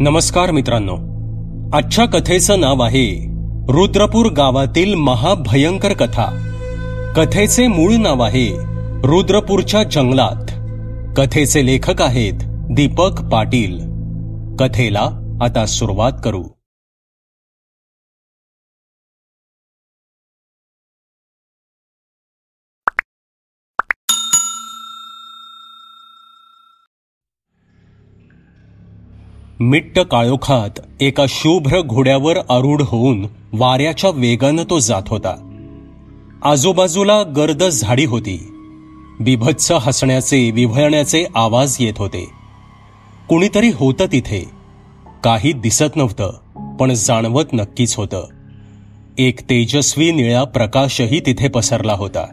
नमस्कार मित्रांनो, आजच्या कथेचं नाव आहे रुद्रपूर गावातील महाभयंकर कथा. कथेचे मूळ नाव आहे रुद्रपूरच्या जंगलात. कथेचे लेखक आहेत दीपक पाटील. कथेला आता सुरुवात करू. मिट्ट काळोखात एका शुभ्र घोड्यावर आरूढ होऊन वाऱ्याच्या वेगानं तो जात होता. आजूबाजूला गर्द झाडी होती. बिभत्स हसण्याचे विव्हळण्याचे आवाज येत होते. कुणीतरी होतं तिथे. काही दिसत नव्हतं, पण जाणवत नक्कीच होतं. एक तेजस्वी निळा प्रकाशही तिथे पसरला होता.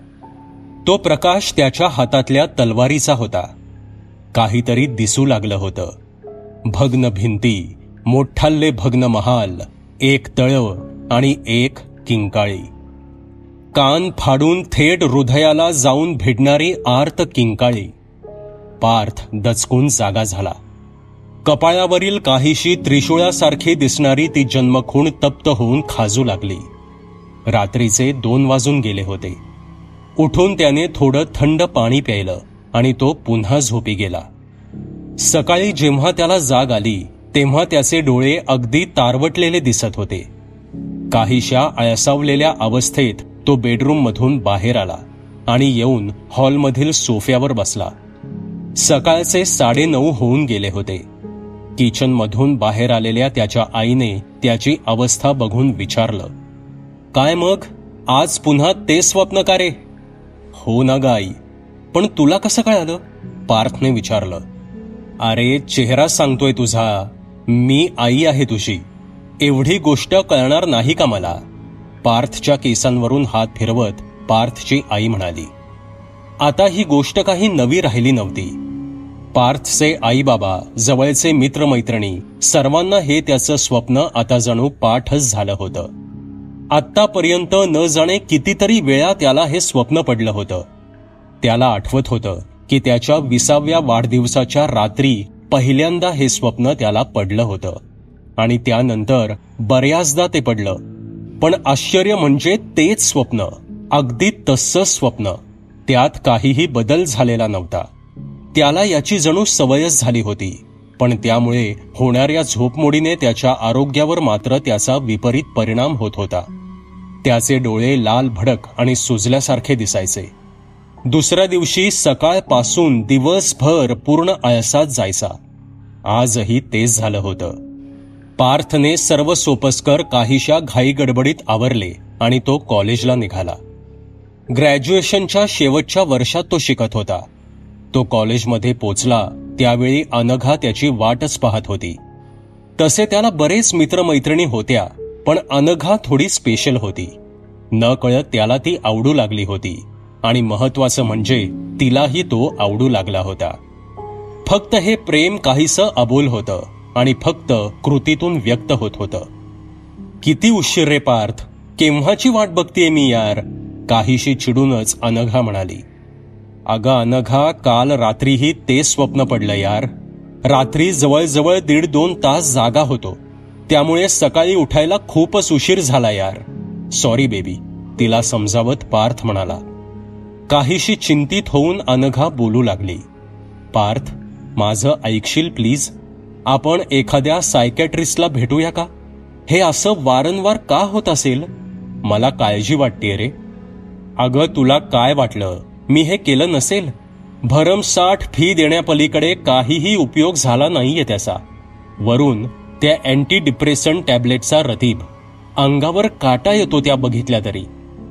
तो प्रकाश त्याच्या हातातल्या तलवारीचा होता. काहीतरी दिसू लागलं होतं. भग्न भिंती, मोठाल्ले भग्न महाल, एक तळव आणि एक किंकाळी. कान फाडून थेट हृदयाला जाऊन भिडणारी आर्त किंकाळी. पार्थ दचकून जागा झाला. कपाळावरील काहीशी त्रिशूळासारखी दिसणारी ती जन्मखूण तप्त होऊन खाजू लागली. रात्रीचे 2 वाजून गेले होते. उठून त्याने थोडं थंड पाणी प्यायलं आणि तो पुन्हा झोपी गेला. सकाळी जेव्हा त्याला जाग आली तेव्हा त्याचे डोळे अगदी तारवटलेले दिसत होते. काहीशा आळसावलेल्या अवस्थेत तो बेडरूम मधून बाहेर आला आणि येऊन हॉलमधील सोफ्यावर बसला. सकाळचे 9:30 होऊन गेले होते. किचन मधून बाहेर आलेल्या त्याच्या आईने त्याची अवस्था बघून विचारलं, काय मग, आज पुन्हा ते स्वप्न का रे? हो ना गाई, पण तुला कसं कळालं? पार्थने विचारलं. अरे, चेहरा सांगतोय तुझा. मी आई आहे तुझी. एवढी गोष्ट कळणार नाही का मला? पार्थच्या केसांवरून हात फिरवत पार्थची आई म्हणाली. आता ही गोष्ट काही नवी राहिली नव्हती. पार्थचे आई बाबा, जवळचे मित्रमैत्रिणी, सर्वांना हे त्याचं स्वप्न आता जणू पाठच झालं होतं. आत्तापर्यंत न जाणे कितीतरी वेळा त्याला हे स्वप्न पडलं होतं. त्याला आठवत होतं की त्याच्या 20व्या वाढदिवसाच्या रात्री पहिल्यांदा हे स्वप्न त्याला पडलं होतं आणि त्यानंतर बऱ्याचदा ते पडलं. पण आश्चर्य म्हणजे तेच स्वप्न, अगदी तसंच स्वप्न. त्यात काहीही बदल झालेला नव्हता. त्याला याची जणू सवयच झाली होती. पण त्यामुळे होणाऱ्या झोपमोडीने त्याच्या आरोग्यावर मात्र त्याचा विपरीत परिणाम होत होता. त्याचे डोळे लाल भडक आणि सुजल्यासारखे दिसायचे. दुसऱ्या दिवशी सकाळपासून दिवसभर पूर्ण आळसात जायचा. आजही तेच झालं होतं. पार्थने सर्व सोपस्कर काहीशा घाई गडबडीत आवरले आणि तो कॉलेजला निघाला. ग्रॅज्युएशनच्या शेवटच्या वर्षात तो शिकत होता. तो कॉलेजमध्ये पोचला त्यावेळी अनघा त्याची वाटच पाहत होती. तसे त्याला बरेच मित्रमैत्रिणी होत्या, पण अनघा थोडी स्पेशल होती. न कळत त्याला ती आवडू लागली होती आणि महत्वाचं म्हणजे तिलाही तो आवडू लागला होता. फक्त हे प्रेम काहीसं अबोल होतं आणि फक्त कृतीतून व्यक्त होत होतं. किती उशीर रे पार्थ, केव्हाची वाट बघतेय मी यार, काहीशी चिडूनच अनघा म्हणाली. अगं अनघा, काल रात्रीही ते स्वप्न पडलं यार. रात्री जवळजवळ 1.5-2 तास जागा होतो, त्यामुळे सकाळी उठायला खूपच उशीर झाला यार. सॉरी बेबी, तिला समजावत पार्थ म्हणाला. काहीशी चिंतित होऊन अनघा बोलू लागली. पार्थ, माझं ऐकशील प्लीज? आपण एखाद्या सायकॅट्रिस्टला भेटूया का? हे असं वारंवार का होत असेल? मला काळजी वाटते रे. अगं, तुला काय वाटलं मी हे केलं नसेल? भरमसाठ फी देण्यापलीकडे काहीही उपयोग झाला नाहीये त्याचा. वरून त्या अँटी डिप्रेशन टॅबलेटचा रतीब. अंगावर काटा येतो त्या बघितल्या तरी.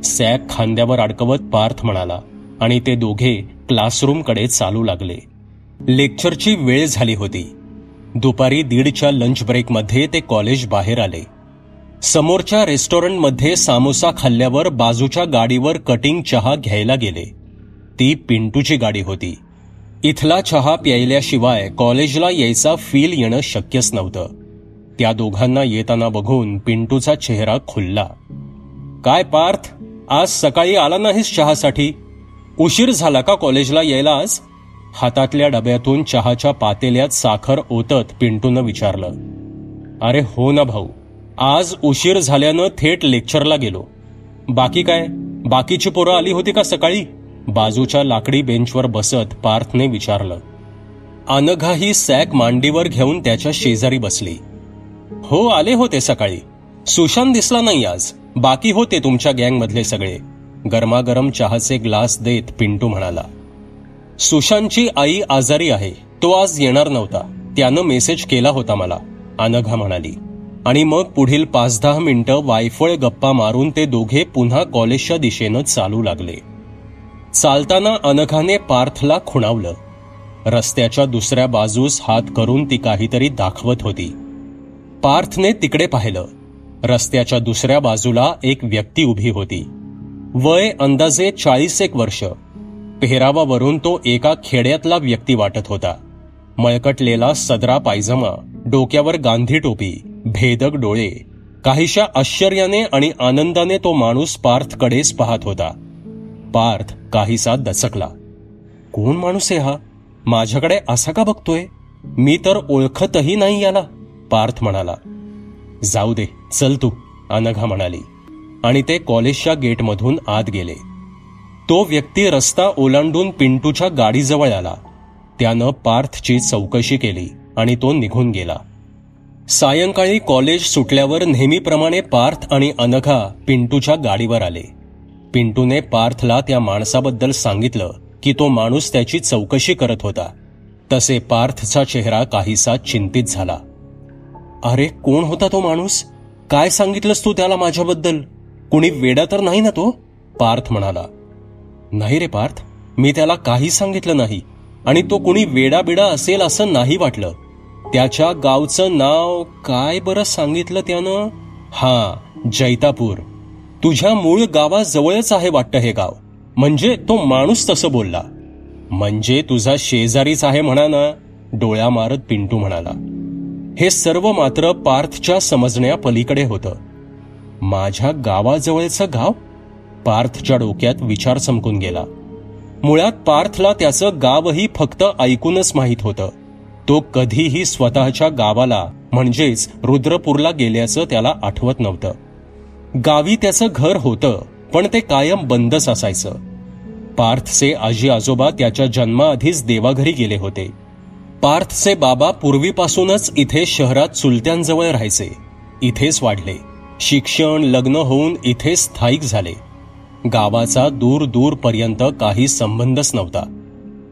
सॅक खांद्यावर अडकवत पार्थ म्हणाला आणि ते दोघे क्लासरूमकडे चालू लागले. लेक्चरची वेळ झाली होती. दुपारी 1:30च्या लंच ब्रेकमध्ये ते कॉलेज बाहेर आले. समोरच्या रेस्टॉरंटमध्ये सामोसा खाल्ल्यावर बाजूच्या गाडीवर कटिंग चहा घ्यायला गेले. ती पिंटूची गाडी होती. इथला चहा प्यायल्याशिवाय कॉलेजला यायचा फील येणं शक्यच नव्हतं. त्या दोघांना येताना बघून पिंटूचा चेहरा खुलला. काय पार्थ, आज सकाळी आला नाहीस चहासाठी? उशीर झाला का कॉलेजला यायला आज? हातातल्या डब्यातून चहाच्या पातेल्यात साखर ओतत पिंटूनं विचारलं. अरे हो ना भाऊ, आज उशीर झाल्यानं थेट लेक्चरला गेलो. बाकी काय, बाकीची पोरं आली होती का सकाळी? बाजूच्या लाकडी बेंचवर बसत पार्थने विचारलं. अनघा ही सॅक मांडीवर घेऊन त्याच्या शेजारी बसली. हो आले होते सकाळी. सुशांत दिसला नाही आज. बाकी होते तुमच्या गँगमधले सगळे. गरमागरम चहाचे ग्लास देत पिंटू म्हणाला. सुशांतची आई आजारी आहे, तो आज येणार नव्हता. त्यानं मेसेज केला होता मला, अनघा म्हणाली. आणि मग पुढील 5-10 मिनिटं वायफळ गप्पा मारून ते दोघे पुन्हा कॉलेजच्या दिशेनं चालू लागले. चालताना अनघाने पार्थला खुणावलं. रस्त्याच्या दुसऱ्या बाजूस हात करून ती काहीतरी दाखवत होती. पार्थने तिकडे पाहिलं. रस्त्याच्या दुसऱ्या बाजूला एक व्यक्ती उभी होती. वय अंदाजे 40 वर्ष. पेहरावावरून तो एका खेड्यातला व्यक्ती वाटत होता. मळकटलेला सदरा पायजमा, डोक्यावर गांधी टोपी, भेदक डोळे. काहीशा आश्चर्याने आणि आनंदाने तो माणूस पार्थकडेच पाहत होता. पार्थ काहीसा दचकला. कोण माणूस आहे हा? माझ्याकडे असा का बघतोय? मी तर ओळखतही नाही याला, पार्थ म्हणाला. जाऊ दे, चल तू, अनघा म्हणाली. आणि ते कॉलेजच्या गेटमधून आत गेले. तो व्यक्ती रस्ता ओलांडून पिंटूच्या गाडीजवळ आला. त्यानं पार्थची चौकशी केली आणि तो निघून गेला. सायंकाळी कॉलेज सुटल्यावर नेहमीप्रमाणे पार्थ आणि अनघा पिंटूच्या गाडीवर आले. पिंटूने पार्थला त्या माणसाबद्दल सांगितलं की तो माणूस त्याची चौकशी करत होता. तसे पार्थचा चेहरा काहीसा चिंतित झाला. अरे कोण होता तो माणूस? काय सांगितलंस तू त्याला माझ्याबद्दल? कुणी वेडा तर नाही ना तो? पार्थ म्हणाला. नाही रे पार्थ, मी त्याला काही सांगितलं नाही. आणि तो कुणी वेडाबिडा असेल असं नाही वाटलं. त्याच्या गावचं नाव काय बरं सांगितलं त्यानं? हा, जैतापूर. तुझ्या मूळ गावाजवळच आहे वाटतं हे गाव. म्हणजे तो माणूस तसं बोलला. म्हणजे तुझा शेजारीच आहे म्हणा ना, डोळ्या मारत पिंटू म्हणाला. हे सर्व मात्र पार्थच्या समजण्या पलीकडे होतं. माझ्या गावाजवळचं गाव? पार्थच्या डोक्यात विचार चमकून गेला. मुळात पार्थला त्याचं गावही फक्त ऐकूनच माहीत होतं. तो कधीही स्वतःच्या गावाला म्हणजेच रुद्रपूरला गेल्याचं त्याला आठवत नव्हतं. गावी त्याचं घर होतं, पण ते कायम बंदच असायचं. पार्थचे आजी आजोबा त्याच्या जन्माआधीच देवाघरी गेले होते. पार्थचे बाबा पूर्वीपासूनच इथे शहरात चुलत्यांजवळ राहायचे. इथेच वाढले. शिक्षण, लग्न होऊन इथे स्थायिक झाले. गावाचा दूर दूरपर्यंत काही संबंधच नव्हता.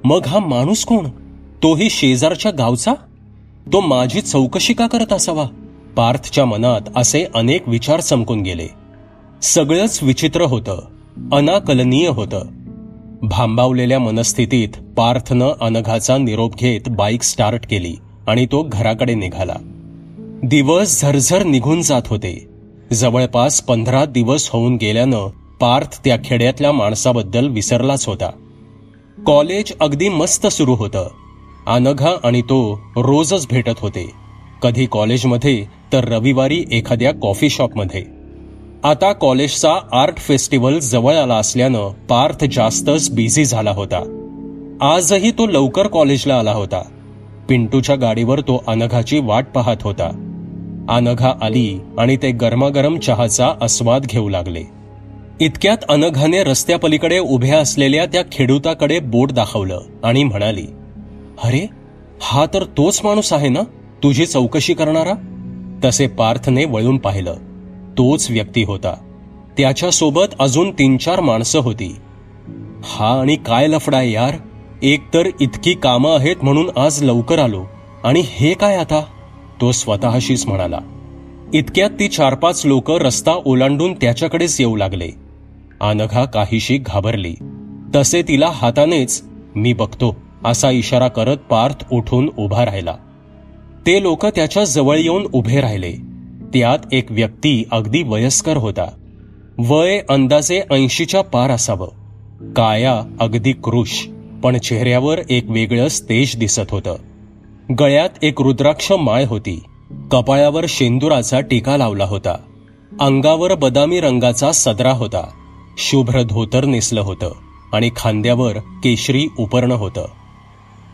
मग हा माणूस कोण? तोही शेजारच्या गावचा? तो माझी चौकशी का करत असावा? पार्थच्या मनात असे अनेक विचार चमकून गेले. सगळंच विचित्र होतं, अनाकलनीय होतं. भांबावलेल्या मनस्थितीत पार्थनं अनघाचा निरोप घेत बाईक स्टार्ट केली आणि तो घराकडे निघाला. दिवस झरझर निघून जात होते. जवळपास 15 दिवस होऊन गेल्यानं पार्थ त्या खेड्यातल्या माणसाबद्दल विसरलाच होता. कॉलेज अगदी मस्त सुरू होतं. अनघा आणि तो रोजच भेटत होते. कधी कॉलेजमध्ये तर रविवारी एखाद्या कॉफी शॉपमध्ये. आता कॉलेजचा आर्ट फेस्टिवल जवळ आला असल्यानं पार्थ जास्तच बिझी झाला होता. आजही तो लवकर कॉलेजला आला होता. पिंटूच्या गाडीवर तो अनघाची वाट पाहत होता. अनघा आली आणि ते गरमागरम चहाचा आस्वाद घेऊ लागले. इतक्यात अनघाने रस्त्यापलीकडे उभ्या असलेल्या त्या खेडूताकडे बोट दाखवलं आणि म्हणाली, अरे हा तर तोच माणूस आहे ना, तुझी चौकशी करणारा? तसे पार्थने वळून पाहिलं. तोच व्यक्ती होता. त्याच्यासोबत अजून 3-4 माणसं होती. हा आणि काय लफडाय यार. एक तर इतकी कामं आहेत म्हणून आज लवकर आलो, आणि हे काय आता? तो स्वतःशीच म्हणाला. इतक्यात ती 4-5 लोक रस्ता ओलांडून त्याच्याकडेच येऊ लागले. अनघा काहीशी घाबरली. तसे तिला हातानेच मी बघतो असा इशारा करत पार्थ उठून उभा राहिला. ते लोक त्याच्या जवळ येऊन उभे राहिले. त्यात एक व्यक्ती अगदी वयस्कर होता. वय अंदाजे 80च्या पार असावं. काया अगदी कृश, पण चेहऱ्यावर एक वेगळंच तेज दिसत होतं. गळ्यात एक रुद्राक्ष माळ होती. कपाळावर शेंदुराचा टिका लावला होता. अंगावर बदामी रंगाचा सदरा होता. शुभ्र धोतर नेसलं होतं आणि खांद्यावर केशरी उपरणं होतं.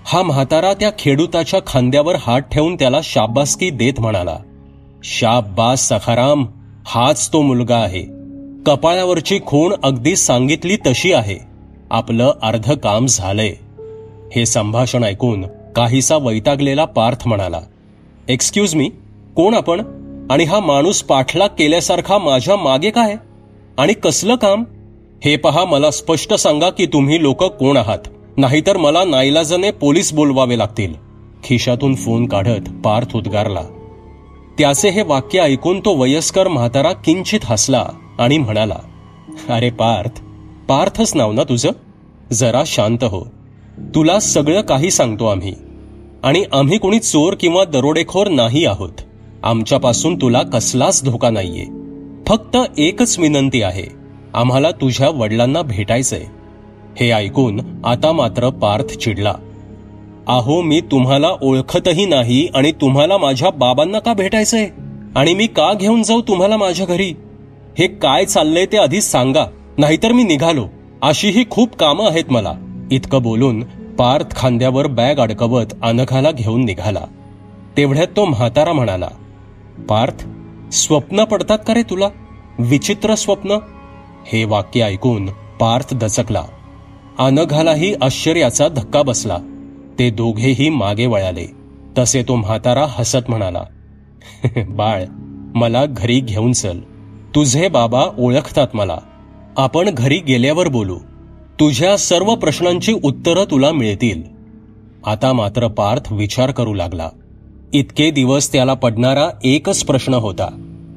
हा म्हातारा त्या खेडूताच्या खांद्यावर हात ठेवून त्याला शाबासकी देत म्हणाला, शाब्बास सखाराम, हाच तो मुलगा आहे. कपाळावरची खूण अगदी सांगितली तशी आहे. आपलं अर्ध काम झालंय. हे संभाषण ऐकून काहीसा वैतागलेला पार्थ म्हणाला, एक्सक्यूज मी, कोण आपण? आणि हा माणूस पाठलाग केल्यासारखा माझ्या मागे काय? आणि कसलं काम? हे पहा, मला स्पष्ट सांगा की तुम्ही लोक कोण आहात, नाहीतर मला नाईलाजाने पोलीस बोलवावे लागतील. खिशातून फोन काढत पार्थ उद्गारला. त्याचे हे वाक्य ऐकून तो वयस्कर म्हातारा किंचित हसला आणि म्हणाला, अरे पार्थ, पार्थच नाव ना तुझं? जरा शांत हो. तुला सगळं काही सांगतो आम्ही. आणि आम्ही कोणी चोर किंवा दरोडेखोर नाही आहोत. आमच्यापासून तुला कसलाच धोका नाहीये. फक्त एकच विनंती आहे, आम्हाला तुझ्या वडिलांना भेटायचंय. हे ऐकून आता मात्र पार्थ चिडला. अहो, मी तुम्हाला ओळखतही नाही आणि तुम्हाला माझ्या बाबांना का भेटायचंय? आणि मी का घेऊन जाऊ तुम्हाला माझ्या घरी? हे काय चाललंय ते आधीच सांगा, नाहीतर मी निघालो. अशीही खूप कामं आहेत मला. इतकं बोलून पार्थ खांद्यावर बॅग अडकवत अनघाला घेऊन निघाला. तेवढ्यात तो म्हातारा म्हणाला, पार्थ, स्वप्न पडतात का रे तुला? विचित्र स्वप्न. हे वाक्य ऐकून पार्थ दचकला. अनघालाही आश्चर्याचा धक्का बसला. ते दोघेही मागे वळाले. तसे तो म्हातारा हसत म्हणाला, बाळ, मला घरी घेऊन चल. तुझे बाबा ओळखतात मला. आपण घरी गेल्यावर बोलू. तुझ्या सर्व प्रश्नांची उत्तरं तुला मिळतील. आता मात्र पार्थ विचार करू लागला. इतके दिवस त्याला पडणारा एकच प्रश्न होता,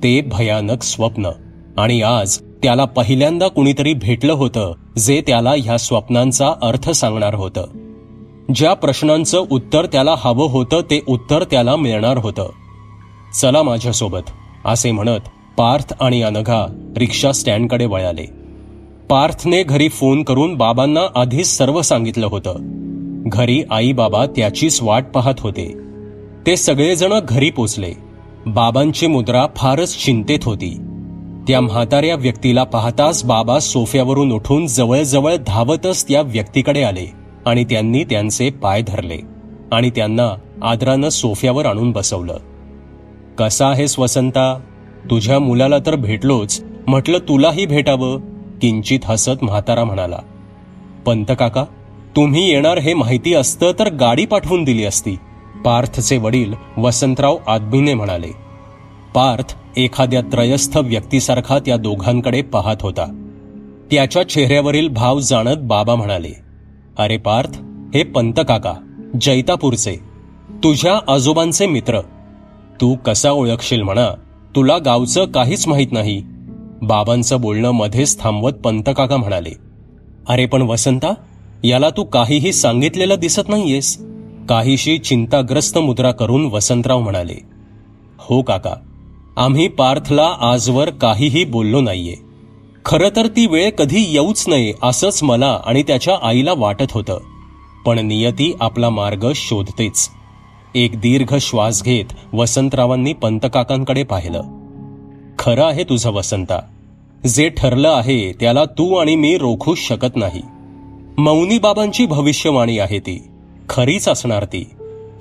ते भयानक स्वप्न. आणि आज त्याला पहिल्यांदा कुणीतरी भेटलं होतं जे त्याला ह्या स्वप्नांचा अर्थ सांगणार होतं. ज्या प्रश्नांचं उत्तर त्याला हवं होतं ते उत्तर त्याला मिळणार होतं. चला माझ्यासोबत, असे म्हणत पार्थ आणि अनघा रिक्षा स्टँडकडे वळाले. पार्थने घरी फोन करून बाबांना आधीच सर्व सांगितलं होतं. घरी आई बाबा त्याचीच वाट पाहत होते. ते सगळेजण घरी पोचले. बाबांची मुद्रा फारच चिंतेत होती. त्या म्हाताऱ्या व्यक्तीला पाहताच बाबा सोफ्यावरून उठून जवळजवळ धावतच त्या व्यक्तीकडे आले आणि त्यांनी त्यांचे पाय धरले आणि त्यांना आदरानं सोफ्यावर आणून बसवलं. कसा आहेस वसंता? तुझ्या मुलाला तर भेटलोच, म्हटलं तुलाही भेटावं. किंचित हसत म्हातारा म्हणाला, पंत काका, तुम्ही येणार हे माहिती असतं तर गाडी पाठवून दिली असती. पार्थचे वडील वसंतराव आदमीने म्हणाले. पार्थ एखाद्या त्रयस्थ व्यक्तीसारखा त्या दोघांकडे पाहत होता. त्याच्या चेहऱ्यावरील भाव जाणत बाबा म्हणाले, अरे पार्थ, हे पंत काका, जैतापूरचे, तुझ्या आजोबांचे मित्र. तू कसा ओळखशील म्हणा, तुला गावचं काहीच माहीत नाही. बाबांचं बोलणं मध्येच थांबवत पंतकाका म्हणाले, अरे पण वसंता, याला तू काहीही सांगितलेलं दिसत नाहीयेस. काहीशी चिंताग्रस्त मुद्रा करून वसंतराव म्हणाले, हो काका, आम्ही पार्थला आजवर काहीही बोललो नाहीये. खरं तर ती वेळ कधी येऊच नये असंच मला आणि त्याच्या आईला वाटत होतं. पण नियती आपला मार्ग शोधतेच. एक दीर्घ श्वास घेत वसंतरावांनी पंतकाकांकडे पाहिलं. खरं आहे तुझं वसंता. जे ठरलं आहे त्याला तू आणि मी रोखूच शकत नाही. मौनी बाबांची भविष्यवाणी आहे ती, खरीच असणार ती.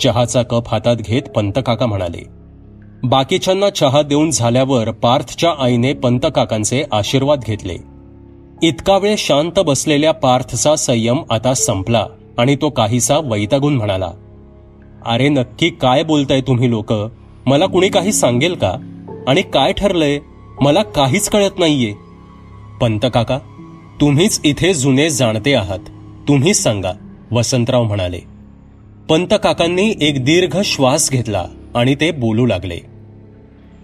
चहाचा कप हातात घेत पंतकाका म्हणाले. बाकीच्यांना चहा देऊन झाल्यावर पार्थच्या आईने पंतकाकांचे आशीर्वाद घेतले. इतका वेळ शांत बसलेल्या पार्थचा संयम आता संपला आणि तो काहीसा वैतागून म्हणाला, अरे नक्की काय बोलताय तुम्ही लोक? मला कुणी काही सांगेल का? आणि काय ठरलंय? मला काहीच कळत नाहीये. पंतकाका, तुम्हीच इथे जुने जाणते आहात, तुम्हीच सांगा, वसंतराव म्हणाले. पंतकाकांनी एक दीर्घ श्वास घेतला आणि ते बोलू लागले.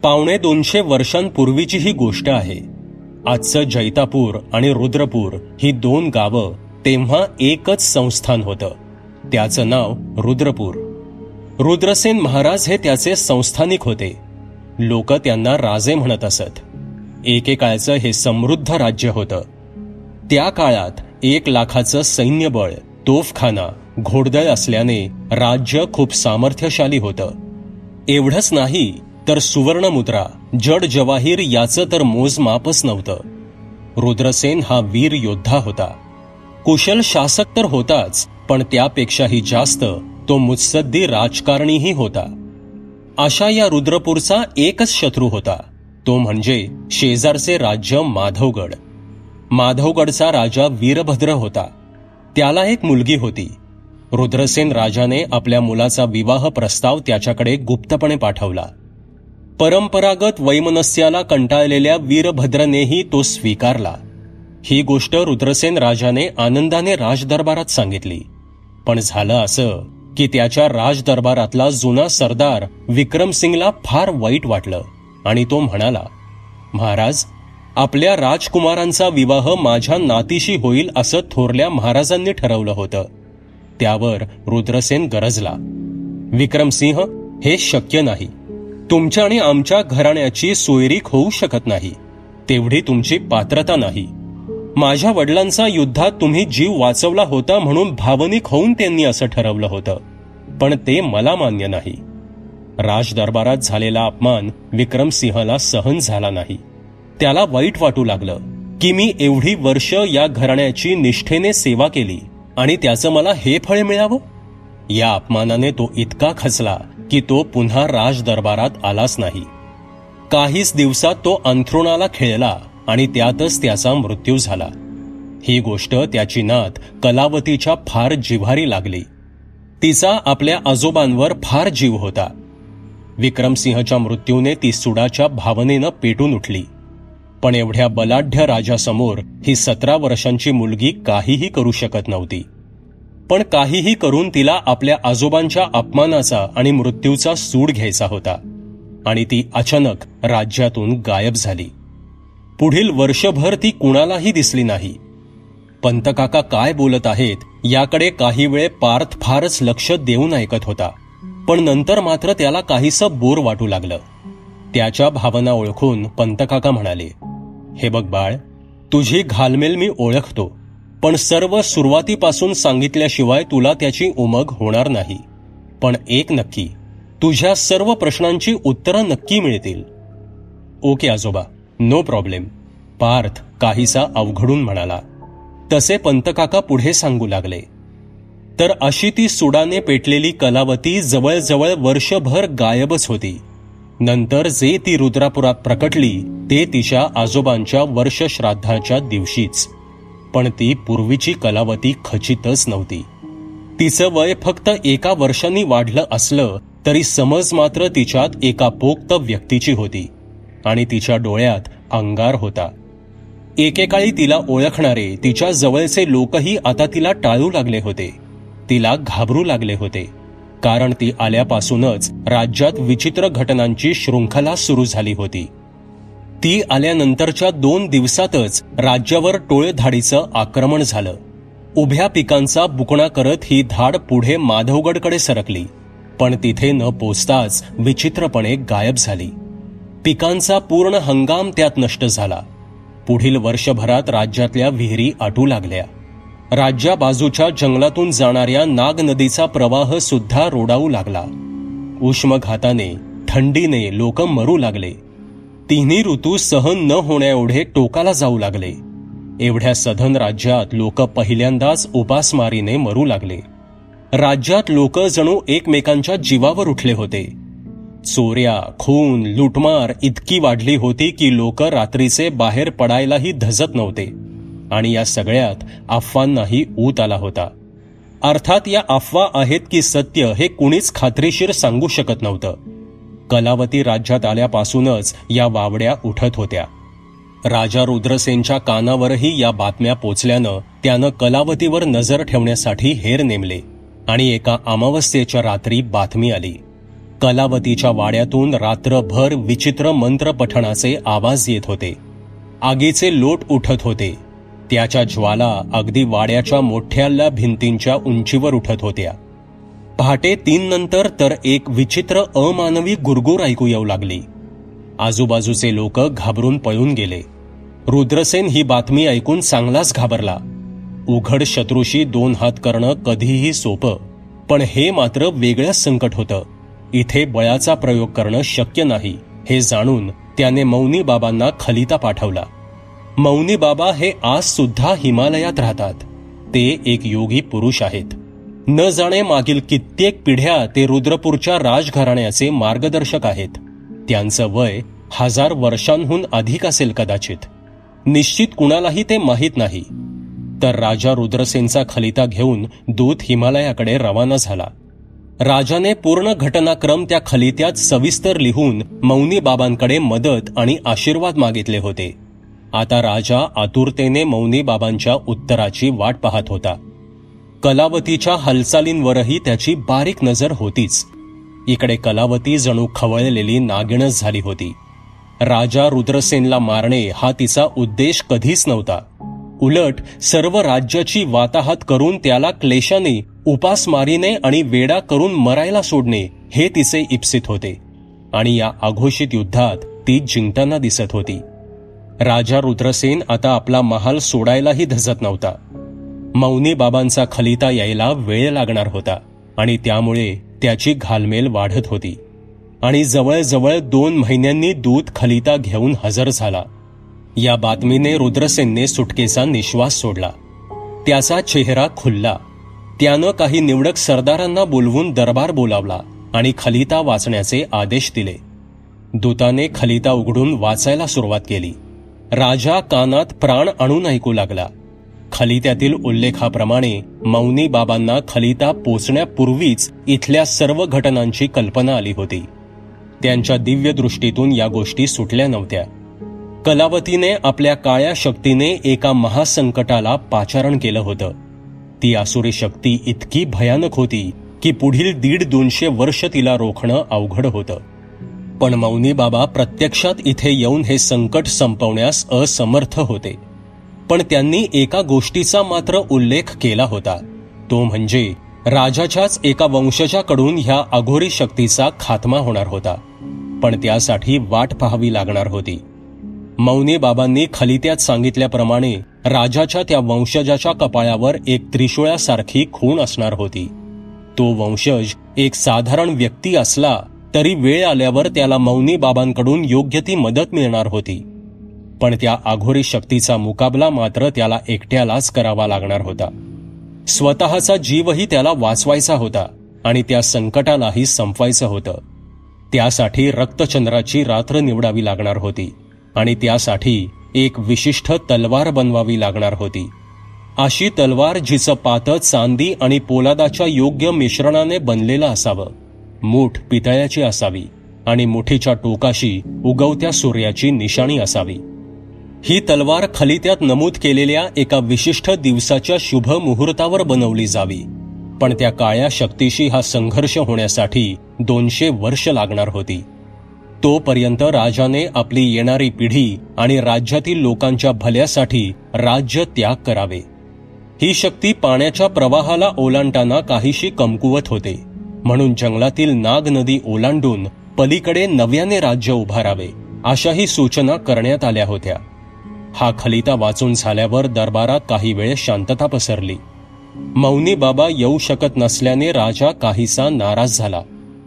250 वर्षांपूर्वीची ही गोष्ट आहे. आजचं जैतापूर आणि रुद्रपूर ही 2 गावं तेव्हा एकच संस्थान होतं. त्याचं नाव रुद्रपूर. रुद्रसेन महाराज हे त्याचे संस्थानिक होते. लोक त्यांना राजे म्हणत असत. एकेकाळचं हे समृद्ध राज्य होतं. त्या काळात 1 लाखाचं सैन्यबळ, तोफखाना, घोडदळ असल्याने राज्य खूप सामर्थ्यशाली होतं. एवढंच नाही तर सुवर्णमुद्रा, जड जवाहीर याचं तर मोजमापच नव्हतं. रुद्रसेन हा वीर योद्धा होता. कुशल शासक तर होताच, पण त्यापेक्षाही जास्त तो मुत्सद्दी राजकारणीही होता. अशा या रुद्रपूरचा एकच शत्रू होता, तो म्हणजे शेजारचे राज्य माधवगड. माधवगडचा राजा वीरभद्र होता. त्याला एक मुलगी होती. रुद्रसेन राजाने आपल्या मुलाचा विवाह प्रस्ताव त्याच्याकडे गुप्तपणे पाठवला. परंपरागत वैमनस्याला कंटाळलेल्या वीरभद्रनेही तो स्वीकारला. ही गोष्ट रुद्रसेन राजाने आनंदाने राजदरबारात सांगितली. पण झालं असं की त्याच्या राजदरबारातला जुना सरदार विक्रमसिंगला फार वाईट वाटलं आणि तो म्हणाला, महाराज, आपल्या राजकुमारांचा विवाह माझ्या नातीशी होईल असं थोरल्या महाराजांनी ठरवलं होतं. त्यावर रुद्रसेन गरजला, विक्रमसिंह, हे शक्य नाही. तुमच्या आणि आमच्या घराण्याची सोयरीक होऊ शकत नाही. तेवढी तुमची पात्रता नाही. माझ्या वडिलांचा युद्धात तुम्ही जीव वाचवला होता म्हणून भावनिक होऊन त्यांनी असं ठरवलं होतं, पण ते मला मान्य नाही. राजदरबारात झालेला अपमान विक्रमसिंहला सहन झाला नाही. त्याला वाईट वाटू लागलं की मी एवढी वर्ष या घराण्याची निष्ठेने सेवा केली आणि त्याचं मला हे फळ मिळावं. या अपमानाने तो इतका खचला की तो पुन्हा राजदरबारात आलाच नाही. काहीच दिवसात तो अंथरुणाला खिळला आणि त्यातच त्याचा मृत्यू झाला. ही गोष्ट त्याची नात कलावतीच्या फार जिव्हारी लागली. तिचा आपल्या आजोबांवर फार जीव होता. विक्रमसिंहच्या मृत्यूने ती सुडाच्या भावनेनं पेटून उठली. पण एवढ्या बलाढ्य राजासमोर ही 17 वर्षांची मुलगी काहीही करू शकत नव्हती. पण काहीही करून तिला आपल्या आजोबांच्या अपमानाचा आणि मृत्यूचा सूड घ्यायचा होता आणि ती अचानक राज्यातून गायब झाली. पुढील वर्षभर ती कुणालाही दिसली नाही. पंतकाका काय बोलत आहेत याकडे काही वेळ पार्थ फारच लक्ष देऊन ऐकत होता. पण नंतर मात्र त्याला काहीसं बोर वाटू लागलं. त्याच्या भावना ओळखून पंतकाका म्हणाले, हे बघ बाळ, तुझी घालमेल मी ओळखतो, पण सर्व सुरुवातीपासून सांगितल्याशिवाय तुला त्याची उमग होणार नाही. पण एक नक्की, तुझ्या सर्व प्रश्नांची उत्तरं नक्की मिळतील. ओके आजोबा, नो प्रॉब्लेम, पार्थ काहीसा अवघडून म्हणाला. तसे पंतकाका पुढे सांगू लागले. तर अशी ती सुडाने पेटलेली कलावती जवळजवळ वर्षभर गायबच होती. नंतर जे ती रुद्रापुरात प्रकटली ते तिच्या आजोबांच्या वर्षश्राद्धाच्या दिवशीच. पण ती पूर्वीची कलावती खचितच नव्हती. तिचं वय फक्त 1 वर्षांनी वाढलं असलं तरी समज मात्र तिच्यात एका पोक्त व्यक्तीची होती आणि तिच्या डोळ्यात अंगार होता. एकेकाळी तिला ओळखणारे तिच्या जवळचे लोकही आता तिला टाळू लागले होते. तिला घाबरू लागले होते, कारण ती आल्यापासूनच राज्यात विचित्र घटनांची शृंखला सुरू झाली होती. ती आल्यानंतरच्या 2 दिवसातच राज्यावर टोळधाडीचं आक्रमण झालं. उभ्या पिकांचा बुकणा करत ही धाड पुढे माधवगडकडे सरकली, पण तिथे न पोचताच विचित्रपणे गायब झाली. पिकांचा पूर्ण हंगाम त्यात नष्ट झाला. पुढील वर्षभरात राज्यातल्या विहिरी आटू लागल्या. राज्याबाजूच्या जंगलातून जाणाऱ्या नाग नदीचा प्रवाह सुद्धा रोडावू लागला. उष्मघाताने, थंडीने लोक मरू लागले. तिन्ही ऋतू सहन न होण्याएवढे टोकाला जाऊ लागले. एवढ्या सधन राज्यात लोक पहिल्यांदाच उपासमारीने मरू लागले. राज्यात लोक जणू एकमेकांच्या जीवावर उठले होते. चोऱ्या, खून, लुटमार इतकी वाढली होती की लोक रात्रीचे बाहेर पडायलाही धजत नव्हते. आणि या सगळ्यात अफवांनाही ऊत आला होता. अर्थात या अफवा आहेत की सत्य हे कुणीच खात्रीशीर सांगू शकत नव्हतं. कलावती राज्यात आल्यापासूनच या वावड्या उठत होत्या. राजा रुद्रसेनच्या कानावरही या बातम्या पोचल्यानं त्यानं कलावतीवर नजर ठेवण्यासाठी हेर नेमले आणि एका अमावस्येच्या रात्री बातमी आली. कलावतीच्या वाड्यातून रात्रभर विचित्र मंत्रपठणाचे आवाज येत होते. आगीचे लोट उठत होते. त्याच्या ज्वाला अगदी वाड्याच्या मोठ्याल्या भिंतींच्या उंचीवर उठत होत्या. पहाटे 3 नंतर तर एक विचित्र अमानवी गुरगुर ऐकू येऊ लागली. आजूबाजूचे लोक घाबरून पळून गेले. रुद्रसेन ही बातमी ऐकून चांगलाच घाबरला. उघड शत्रूशी 2 हात करणं कधीही सोपं, पण हे मात्र वेगळंच संकट होतं. इथे बळाचा प्रयोग करणं शक्य नाही हे जाणून त्याने मौनी बाबांना खलिता पाठवला. मौनी बाबा हे आज सुद्धा हिमालयात राहतात. ते एक योगी पुरुष आहेत. न जाणे मागील कित्येक पिढ्या ते रुद्रपूरच्या राजघराण्याचे मार्गदर्शक आहेत. त्यांचं वय 1000 वर्षांहून अधिक असेल कदाचित. निश्चित कुणालाही ते माहीत नाही. तर राजा रुद्रसेनचा खलिता घेऊन दूत हिमालयाकडे रवाना झाला. राजाने पूर्ण घटनाक्रम त्या खलित्यात सविस्तर लिहून मौनी बाबांकडे मदत आणि आशीर्वाद मागितले होते. आता राजा आतुरतेने मौनी बाबांच्या उत्तराची वाट पाहत होता. कलावतीच्या हालचालींवरही त्याची बारीक नजर होतीच. इकडे कलावती जणू खवळलेली नागिणच झाली होती. राजा रुद्रसेनला मारणे हा तिचा उद्देश कधीच नव्हता. उलट सर्व राज्याची वाताहत करून त्याला क्लेशाने, उपासमारीने आणि वेडा करून मरायला सोडणे हे तिचे इप्सित होते. आणि या अघोषित युद्धात ती जिंकताना दिसत होती. राजा रुद्रसेन आता आपला महाल सोडायलाही धजत नव्हता. मौनी बाबांचा खलिता यायला वेळ लागणार होता आणि त्यामुळे त्याची घालमेल वाढत होती. आणि जवळजवळ 2 महिन्यांनी दूत खलिता घेऊन हजर झाला. या बातमीने रुद्रसेनने सुटकेचा निश्वास सोडला. त्याचा चेहरा खुलला. त्यानं काही निवडक सरदारांना बोलवून दरबार बोलावला आणि खलिता वाचण्याचे आदेश दिले. दूताने खलिता उघडून वाचायला सुरुवात केली. राजा कानात प्राण आणून ऐकू लागला. खलित्यातील उल्लेखाप्रमाणे मौनी बाबांना खलिता पोचण्यापूर्वीच इथल्या सर्व घटनांची कल्पना आली होती. त्यांच्या दिव्य दृष्टीतून या गोष्टी सुटल्या नव्हत्या. कलावतीने आपल्या काळ्या शक्तीने एका महासंकटाला पाचारण केलं होतं. ती आसुरी शक्ती इतकी भयानक होती की पुढील 150-200 वर्ष तिला रोखणं अवघड होतं. पण मौनी बाबा प्रत्यक्षात इथे येऊन हे संकट संपवण्यास असमर्थ होते. पण त्यांनी एका गोष्टीचा मात्र उल्लेख केला होता. तो म्हणजे राजाच्याच एका वंशजाकडून ह्या अघोरी शक्तीचा खात्मा होणार होता. पण त्यासाठी वाट पाहावी लागणार होती. मौनी बाबांनी खलित्यात सांगितल्याप्रमाणे राजाच्या त्या वंशजाच्या कपाळावर एक त्रिशूळासारखी खूण असणार होती. तो वंशज एक साधारण व्यक्ती असला तरी वेळ आल्यावर त्याला मौनी बाबांकडून योग्य ती मदत मिळणार होती. पण त्या अघोरी शक्तीचा मुकाबला मात्र त्याला एकट्यालाच करावा लागणार होता. स्वतःचा जीवही त्याला वाचवायचा होता आणि त्या संकटालाही संपवायचं होतं. त्यासाठी रक्तचंद्राची रात्र निवडावी लागणार होती आणि त्यासाठी एक विशिष्ट तलवार बनवावी लागणार होती. अशी तलवार जिचं पातं चांदी आणि पोलादाच्या योग्य मिश्रणाने बनलेलं असावं. मूठ पितळ्याची असावी आणि मुठीच्या टोकाशी उगवत्या सूर्याची निशाणी असावी. ही तलवार खलित्यात नमूद केलेल्या एका विशिष्ट दिवसाच्या शुभ मुहूर्तावर बनवली जावी. पण त्या काळ्या शक्तीशी हा संघर्ष होण्यासाठी 200 वर्ष लागणार होती. तोपर्यंत राजाने आपली येणारी पिढी आणि राज्यातील लोकांच्या भल्यासाठी राज्य त्याग करावे. ही शक्ती पाण्याच्या प्रवाहाला ओलांडताना काहीशी कमकुवत होते. म्हणून जंगलातील नाग नदी ओलांडून पलीकडे नव्याने राज्य उभारावे अशाही सूचना करण्यात आल्या होत्या. हा खलिता वाचून झाल्यावर दरबारात काही वेळ शांतता पसरली. मौनी बाबा येऊ शकत नसल्याने राजा काहीसा नाराज झाला.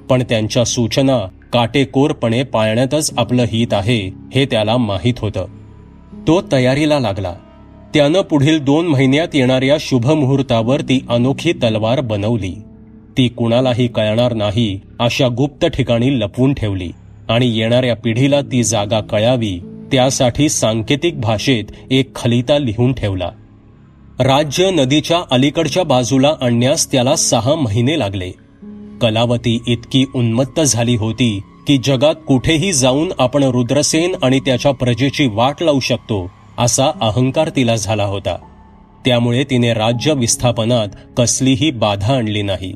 पण त्यांच्या सूचना काटेकोरपणे पाळण्यातच आपलं हित आहे हे त्याला माहीत होतं. तो तयारीला लागला. त्यानं पुढील 2 महिन्यात येणाऱ्या शुभ मुहूर्तावर ती अनोखी तलवार बनवली. ती कुणालाही कळणार नाही अशा गुप्त ठिकाणी लपवून ठेवली आणि येणाऱ्या पिढीला ती जागा कळावी त्यासाठी सांकेतिक भाषेत एक खलिता लिहून ठेवला. राज्य नदीच्या अलीकडच्या बाजूला आणण्यास त्याला 6 महिने लागले. कलावती इतकी उन्मत्त झाली होती की जगात कुठेही जाऊन आपण रुद्रसेन आणि त्याच्या प्रजेची वाट लावू शकतो असा अहंकार तिला झाला होता. त्यामुळे तिने राज्य विस्थापनात कसलीही बाधा आणली नाही.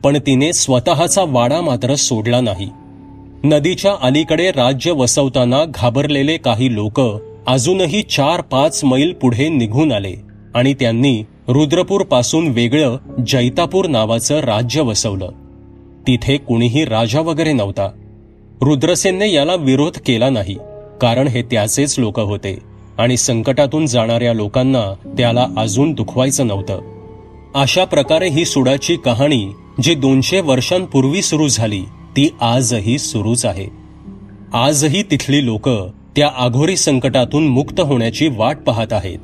पण तिने स्वतःचा वाडा मात्र सोडला नाही. नदीच्या अलीकडे राज्य वसवताना घाबरलेले काही लोक अजूनही 4-5 मैल पुढे निघून आले आणि त्यांनी रुद्रपूर पासून वेगळं जैतापूर नावाचं राज्य वसवलं. तिथे कुणीही राजा वगैरे नव्हता. रुद्रसेनने याला विरोध केला नाही, कारण हे त्याचेच लोक होते आणि संकटातून जाणाऱ्या लोकांना त्याला अजून दुखवायचं नव्हतं. अशा प्रकारे ही सुडाची कहाणी जी 200 वर्षांपूर्वी सुरू झाली ती आजही सुरूच आहे. आजही तिथली लोक त्या अघोरी संकटातून मुक्त होण्याची वाट पाहत आहेत.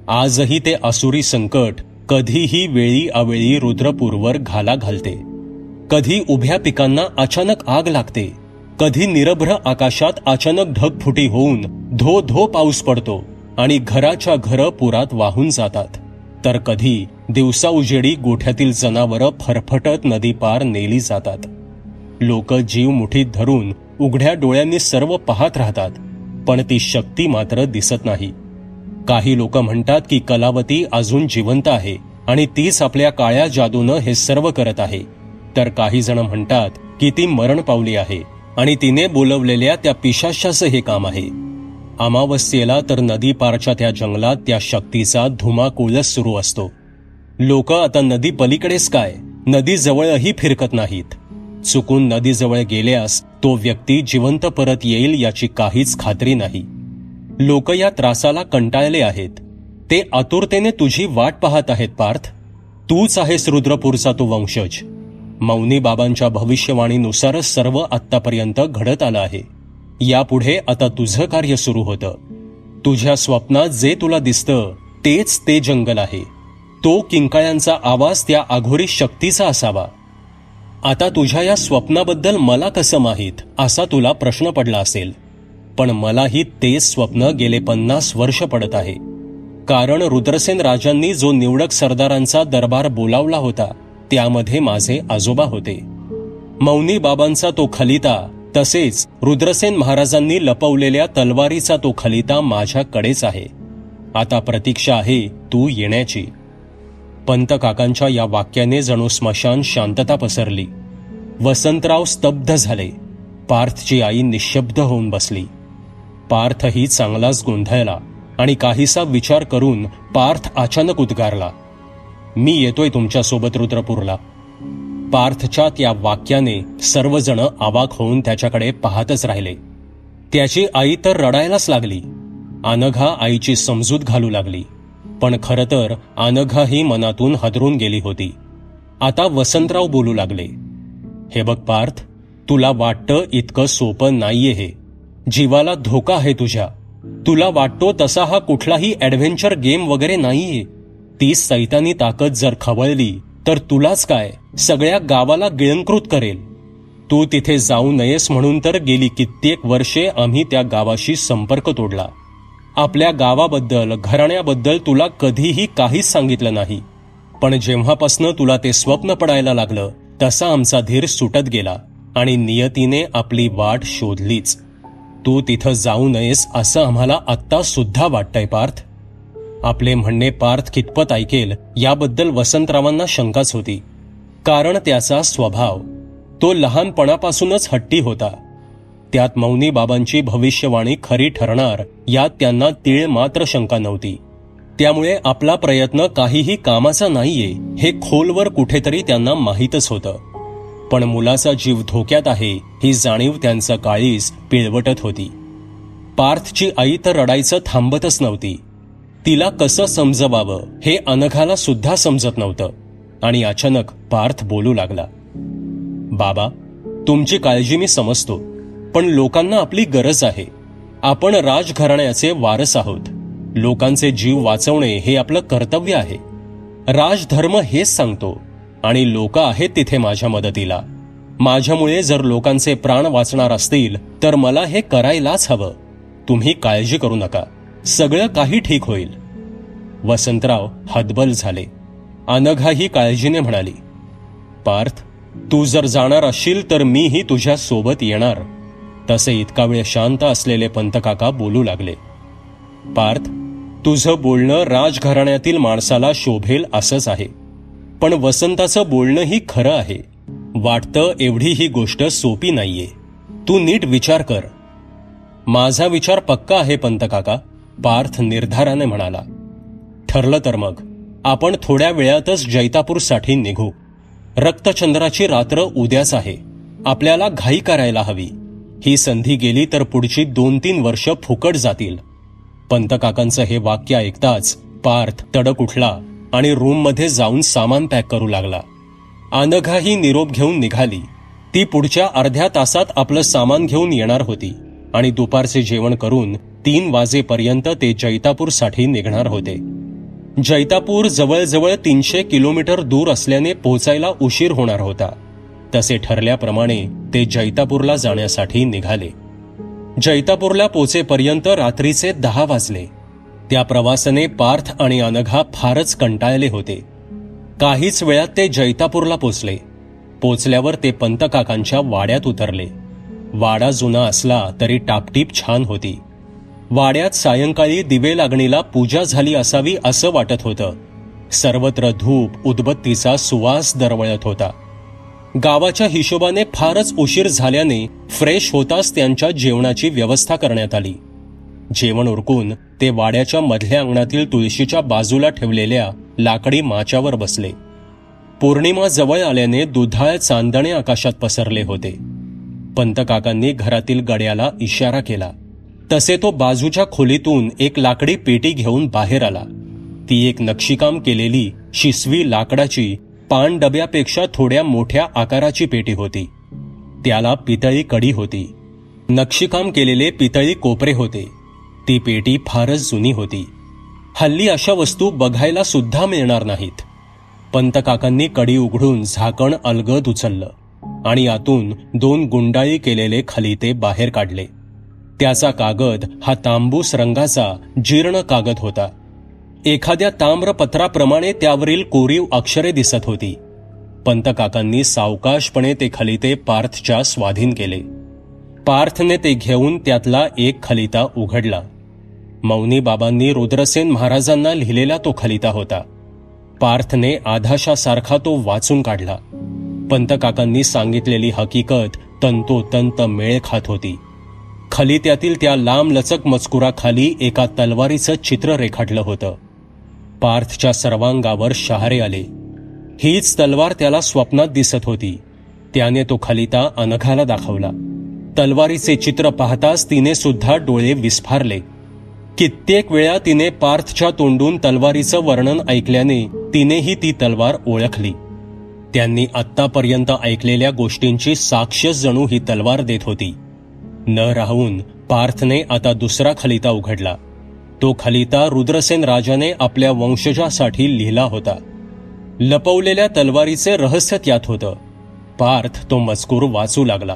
आजही ते असुरी संकट कधीही वेळी अवेळी रुद्रपूरवर घाला घालते. कधी उभ्या पिकांना अचानक आग लागते, कधी निरभ्र आकाशात अचानक ढगफुटी होऊन धो धो पाऊस पडतो आणि घराच्या घरं पुरात वाहून जातात, तर कधी दिवसा उजेडी गोठ्यातील जनावरं फरफटत नदी पार नेली जातात. लोक जीव मुठीत धरून उघड्या डोळ्यांनी सर्व पाहत राहतात, पण ती शक्ती मात्र दिसत नाही. काही लोक म्हणतात की कलावती अजून जिवंत आहे आणि तीच आपल्या काळ्या जादूनं हे सर्व करत आहे, तर काही जण म्हणतात की ती मरण पावली आहे आणि तिने बोलवलेल्या त्या पिशाच्याचं हे काम आहे. अमावस्येला तर नदी पारच्या त्या जंगलात त्या शक्तीचा धुमाकूळच सुरू असतो. लोक आता नदी पलीकडेच काय, नदी जवळही फिरकत नाहीत. चुकून नदीजवळ गेल्यास तो व्यक्ती जिवंत परत येईल याची काहीच खात्री नाही. लोक या त्रासाला कंटाळले आहेत. ते आतुरतेने तुझी वाट पाहत आहेत पार्थ. तूच आहेस रुद्रपूरचा तो वंशज. मौनी बाबांच्या भविष्यवाणीनुसारच सर्व आत्तापर्यंत घडत आलं आहे. यापुढे आता तुझं कार्य सुरू होतं. तुझ्या स्वप्नात जे तुला दिसतं तेच ते जंगल आहे. तो किंकाळ्यांचा आवाज त्या अघोरी शक्तीचा असावा. आता तुझ्या या स्वप्नाबद्दल मला कसं माहीत असा तुला प्रश्न पडला असेल, पण मलाही तेच स्वप्न गेले 50 वर्ष पडत आहे. कारण रुद्रसेन राजांनी जो निवडक सरदारांचा दरबार बोलावला होता त्यामध्ये माझे आजोबा होते. मौनी बाबांचा तो खलिता, तसेच रुद्रसेन महाराजांनी लपवलेल्या तलवारीचा तो खलिता माझ्याकडेच आहे. आता प्रतीक्षा आहे तू येण्याची. पंत काकांच्या या वाक्याने जणू स्मशान शांतता पसरली. वसंतराव स्तब्ध झाले. पार्थची आई निशब्द होऊन बसली. पार्थही चांगलाच गोंधळला आणि काहीसा विचार करून पार्थ अचानक उद्गारला, मी येतोय तुमच्यासोबत रुद्रपूरला. पार्थच्या त्या वाक्याने सर्वजण अवाक होऊन त्याच्याकडे पाहतच राहिले. त्याची आई तर रडायलाच लागली. अनघा आईची समजूत घालू लागली, पण खरं तर अनघाही मनातून हादरून गेली होती. आता वसंतराव बोलू लागले, हे बघ पार्थ, तुला वाटतं इतकं सोपं नाहीये हे. जीवाला धोका आहे तुझ्या. तुला वाटतो तसा हा कुठलाही ॲडव्हेंचर गेम वगैरे नाहीये. ती सैतानी ताकद जर खवळली तर तुलाच काय, सगळ्या गावाला गिळंकृत करेल. तू तिथे जाऊ नयेस म्हणून तर गेली कित्येक वर्षे आम्ही त्या गावाशी संपर्क तोडला. आपल्या गावाबद्दल, घराण्याबद्दल तुला कधीही काहीच सांगितलं नाही. पण जेव्हापासनं तुला ते स्वप्न पडायला लागलं तसा आमचा धीर सुटत गेला आणि नियतीने आपली वाट शोधलीच. तू तिथं जाऊ नयेस असं आम्हाला आत्ता सुद्धा वाटतंय पार्थ. आपले म्हणणे पार्थ कितपत ऐकेल याबद्दल वसंतरावांना शंकाच होती. कारण त्याचा स्वभाव, तो लहानपणापासूनच हट्टी होता. त्यात मौनी बाबांची भविष्यवाणी खरी ठरणार यात त्यांना तीळ मात्र शंका नव्हती. त्यामुळे आपला प्रयत्न काहीही कामाचा नाहीये हे खोलवर कुठेतरी त्यांना माहीतच होतं. पण मुलाचा जीव धोक्यात आहे ही जाणीव त्यांचं काळीज पिळवटत होती. पार्थची आई तर रडायचं थांबतच नव्हती. तिला कसं समजवावं हे अनघाला सुद्धा समजत नव्हतं. आणि अचानक पार्थ बोलू लागला, बाबा, तुमची काळजी मी समजतो, पण लोकांना आपली गरज आहे. आपण राजघराण्याचे वारस आहोत. लोकांचे जीव वाचवणे हे आपलं कर्तव्य आहे. राजधर्म हेच सांगतो आणि लोक आहेत तिथे माझ्या मदतीला. माझ्यामुळे जर लोकांचे प्राण वाचणार असतील तर मला हे करायलाच हवं. तुम्ही काळजी करू नका, सगळं काही ठीक होईल. वसंतराव हतबल झाले. अनघाही काळजीने म्हणाली, पार्थ, तू जर जाणार असशील तर मीही तुझ्या सोबत येणार. तसे इतका वेळ शांत असलेले पंतकाका बोलू लागले, पार्थ, तुझं बोलणं राजघराण्यातील माणसाला शोभेल असंच आहे. पण वसंताचं बोलणंही खरं आहे. वाटतं एवढी ही गोष्ट सोपी नाहीये. तू नीट विचार कर. माझा विचार पक्का आहे पंतकाका, पार्थ निर्धाराने म्हणाला. ठरलं तर मग आपण थोड्या वेळातच जैतापूरसाठी निघू. रक्तचंद्राची रात्र उद्याच आहे. आपल्याला घाई करायला हवी. ही संधी गेली तर पुढची 2-3 वर्ष फुकट जातील. पंतकाकांचं हे वाक्य ऐकताच पार्थ तडक उठला आणि रूममध्ये जाऊन सामान पॅक करू लागला. अनघाही निरोप घेऊन निघाली. ती पुढच्या अर्ध्या तासात आपलं सामान घेऊन येणार होती आणि दुपारचे जेवण करून 3 वाजेपर्यंत ते जैतापूरसाठी निघणार होते. जैतापूर जवळजवळ 300 किलोमीटर दूर असल्याने पोहोचायला उशीर होणार होता. तसे ठरल्याप्रमाणे ते जैतापूरला जाण्यासाठी निघाले. जैतापूरला पोहोचेपर्यंत रात्रीचे 10 वाजले. त्या प्रवासाने पार्थ आणि अनघा फारच कंटाळले होते. काहीच वेळात ते जैतापूरला पोचले. पोचल्यावर ते पंतकाकांच्या वाड्यात उतरले. वाडा जुना असला तरी टापटीप छान होती. वाड्यात सायंकाळी दिवे लागणीला पूजा झाली असावी असं वाटत होतं. सर्वत्र धूप उदबत्तीचा सुवास दरवळत होता. गावाच्या हिशोबाने फारच उशीर झाल्याने फ्रेश होताच त्यांच्या जेवणाची व्यवस्था करण्यात आली. जेवण उरकून ते वाड्याच्या मधल्या अंगणातील तुळशीच्या बाजूला ठेवलेल्या लाकडी माच्यावर बसले. पौर्णिमा जवळ आल्याने दुधाळ चांदणे आकाशात पसरले होते. पंतकाकांनी घरातील गड्याला इशारा केला तसे तो बाजूच्या खोलीतून एक लाकडी पेटी घेऊन बाहेर आला. ती एक नक्षीकाम केलेली शिसवी लाकडाची पान डब्यापेक्षा थोड्या मोठ्या आकाराची पेटी होती. त्याला पितळी कडी होती. नक्षीकाम केलेले पितळी कोपरे होते. ती पेटी फारच जुनी होती. हल्ली अशा वस्तू बघायला सुद्धा मिळणार नाहीत. पंतकाकांनी कडी उघडून झाकण अलगद उचललं आणि आतून 2 गुंडाळी केलेले खलिते बाहेर काढले. त्याचा कागद हा तांबूस रंगाचा जीर्ण कागद होता. एखाद्या ताम्रपत्राप्रमाणे त्यावरील कोरीव अक्षरे दिसत होती. पंतकाकांनी सावकाशपणे ते खलिते पार्थच्या स्वाधीन केले. पार्थने ते घेऊन त्यातला एक खलिता उघडला. मौनी बाबांनी रुद्रसेन महाराजांना लिहिलेला तो खलिता होता. पार्थने आधाशासारखा तो वाचून काढला. पंतकाकांनी सांगितलेली हकीकत तंतोतंत मेळ खात होती. खलित्यातील त्या लांबलचक मजकुराखाली एका तलवारीचं चित्र रेखाटलं होतं. पार्थच्या सर्वांगावर शहारे आले. हीच तलवार त्याला स्वप्नात दिसत होती. त्याने तो खलिता अनघाला दाखवला. तलवारीचे चित्र पाहताच तिने सुद्धा डोळे विस्फारले. कित्येक वेळा तिने पार्थच्या तोंडून तलवारीचं वर्णन ऐकल्याने तिनेही ती तलवार ओळखली. त्यांनी आत्तापर्यंत ऐकलेल्या गोष्टींची साक्षच जणू ही तलवार देत होती. न राहून पार्थने आता दुसरा खलिता उघडला. तो खलिता रुद्रसेन राजाने आपल्या वंशजासाठी लिहिला होता. लपवलेल्या तलवारीचे रहस्य त्यात होतं. पार्थ तो मजकूर वाचू लागला.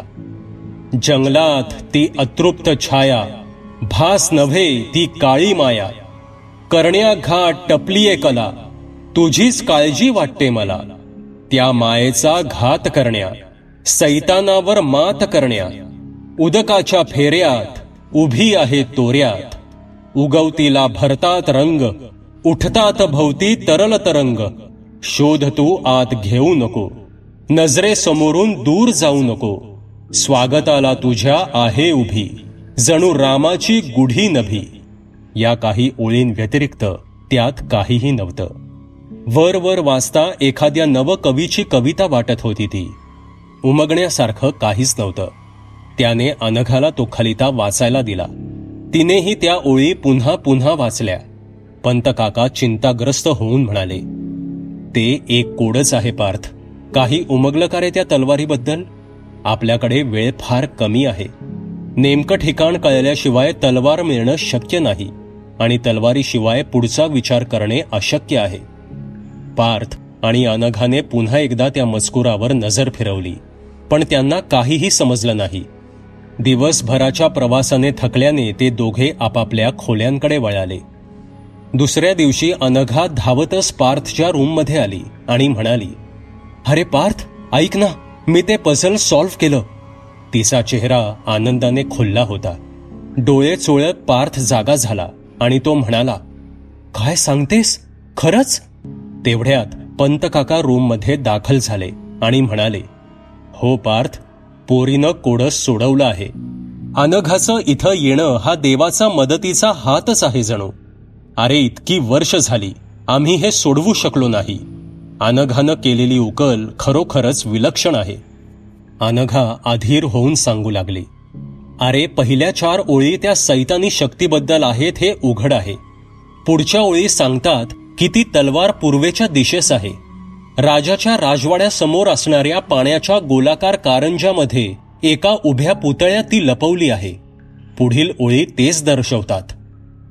जंगलात ती अतृप्त छाया, भास नव्हे ती काळी माया. करण्या घाट टपलीये कला, तुझीच काळजी वाटते मला. त्या मायेचा घात करण्या, सैतानावर मात करण्या. उदकाच्या फेऱ्यात उभी आहे तोऱ्यात. उगवतीला भरतात रंग, उठतात भोवती तरल तरंग. शोध तू आत घेऊ नको, नजरेसमोरून दूर जाऊ नको. स्वागताला तुझ्या आहे उभी, जणू रामाची गुढी नभी. या काही ओळींव्यतिरिक्त त्यात काहीही नव्हतं. वर वर वाचता एखाद्या नवकवीची कविता वाटत होती ती. उमगण्यासारखं काहीच नव्हतं. त्याने अनघाला तो खलिता वाचायला दिला. तिनेही त्या ओळी पुन्हा पुन्हा वाचल्या. पंतकाका चिंताग्रस्त होऊन म्हणाले, ते एक कोडच आहे पार्थ. काही उमगलं का रे त्या तलवारीबद्दल? आपल्याकडे वेळ फार कमी आहे. नेमकं ठिकाण कळल्याशिवाय तलवार मिळणं शक्य नाही आणि तलवारीशिवाय पुढचा विचार करणे अशक्य आहे. पार्थ आणि अनघाने पुन्हा एकदा त्या मजकुरावर नजर फिरवली, पण त्यांना काहीही समजलं नाही. दिवसभराच्या प्रवासाने थकल्याने ते दोघे आपापल्या खोल्यांकडे वळाले. दुसऱ्या दिवशी अनघा धावतच पार्थच्या रूममध्ये आली आणि म्हणाली, अरे पार्थ, ऐक ना, मी ते पझल सॉल्व्ह केलं. तिचा चेहरा आनंदाने खुलला होता. डोळे चोळत पार्थ जागा झाला आणि तो म्हणाला, काय सांगतेस, खरंच? तेवढ्यात पंतकाका रूममध्ये दाखल झाले आणि म्हणाले, हो पार्थ, पोरीनं कोडस सोडवलं आहे. अनघाचं इथं येणं हा देवाचा मदतीचा हातच आहे जणू. अरे इतकी वर्ष झाली आम्ही हे सोडवू शकलो नाही. अनघानं केलेली उकल खरोखरच विलक्षण आहे. अनघा अधीर होऊन सांगू लागली, अरे पहिल्या 4 ओळी त्या सैतानी शक्तीबद्दल आहेत हे उघड आहे. पुढच्या ओळी सांगतात की ती तलवार पूर्वेच्या दिशेस आहे. राजाच्या राजवाड्यासमोर असणाऱ्या पाण्याच्या गोलाकार कारंजामध्ये एका उभ्या पुतळ्यात ती लपवली आहे. पुढील ओळी तेच दर्शवतात.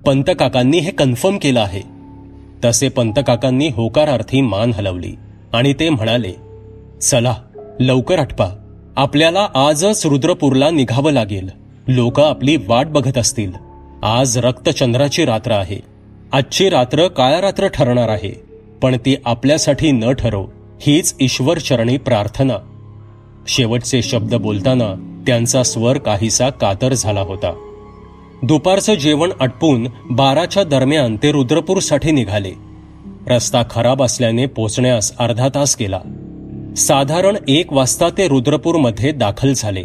पंतकाकांनी हे कन्फर्म केलं आहे. तसे पंतकाकांनी होकारार्थी मान हलवली आणि ते म्हणाले, चला लवकर आटपा, आपल्याला आजच रुद्रपूरला निघावं लागेल. लोक आपली वाट बघत असतील. आज रक्तचंद्राची रात्र आहे. आजची रात्र काळा रात्र ठरणार आहे, पण ती आपल्यासाठी न ठरो हीच ईश्वर चरणी प्रार्थना. शेवटचे शब्द बोलताना त्यांचा स्वर काहीसा कातर झाला होता. दुपारचं जेवण आटपून 12च्या दरम्यान ते रुद्रपूरसाठी निघाले. रस्ता खराब असल्याने पोचण्यास अर्धा तास गेला. साधारण 1 वाजता ते रुद्रपूरमध्ये दाखल झाले.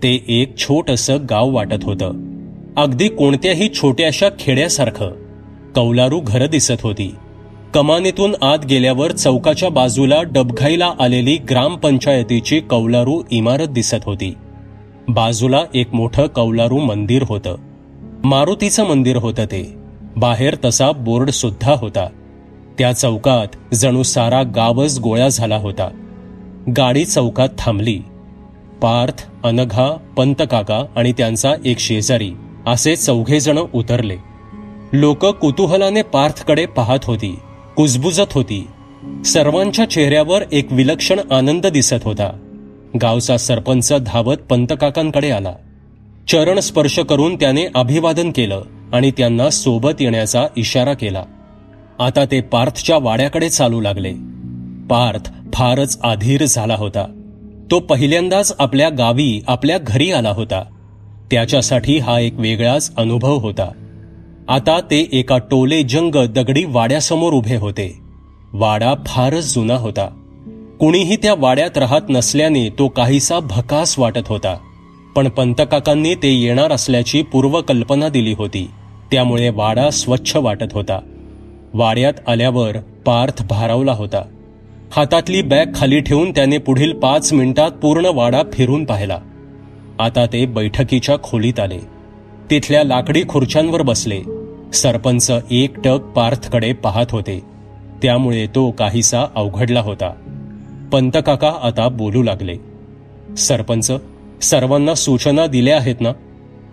ते एक छोटंसं गाव वाटत होतं. अगदी कोणत्याही छोट्याशा खेड्यासारखं. कौलारू घरं दिसत होती. कमानीतून आत गेल्यावर चौकाच्या बाजूला डबघाईला आलेली ग्रामपंचायतीची कौलारू इमारत दिसत होती. बाजूला एक मोठं कौलारू मंदिर होतं. मारुतीचं मंदिर होतं ते. बाहेर तसा बोर्ड सुद्धा होता. त्या चौकात जणू सारा गावच गोळा झाला होता. गाडी चौकात थांबली. पार्थ, अनघा, पंतकाका आणि त्यांचा एक शेजारी असे 4घे जण उतरले. लोक कुतूहलाने पार्थकडे पाहत होती, कुजबुजत होती. सर्वांच्या चेहऱ्यावर एक विलक्षण आनंद दिसत होता. गावचा सरपंच धावत पंतकाकांकडे आला. चरण स्पर्श करून त्याने अभिवादन केलं आणि त्यांना सोबत येण्याचा इशारा केला. आता ते पार्थच्या वाड्याकडे चालू लागले. पार्थ फारच अधीर झाला होता. तो पहिल्यांदाच आपल्या गावी, आपल्या घरी आला होता. त्याच्यासाठी हा एक वेगळाच अनुभव होता. आता ते एका टोलेजंग दगडी वाड्यासमोर उभे होते. वाडा फारच जुना होता. कुणीही त्या वाड्यात राहत नसल्याने तो काहीसा भकास वाटत होता. पण पंतकाकांनी ते येणार असल्याची पूर्वकल्पना दिली होती, त्यामुळे वाडा स्वच्छ वाटत होता. वाड्यात आल्यावर पार्थ भारावला होता. हातातली बॅग खाली ठेवून त्याने पुढील 5 मिनिटात पूर्ण वाडा फिरून पाहिला. आता ते बैठकीच्या खोलीत आले. तिथल्या लाकडी खुर्च्यांवर बसले. सरपंच एकटक पार्थकडे पाहत होते, त्यामुळे तो काहीसा अवघडला होता. पंतकाका आता बोलू लागले. सरपंच, सर्वांना सूचना दिल्या आहेत ना?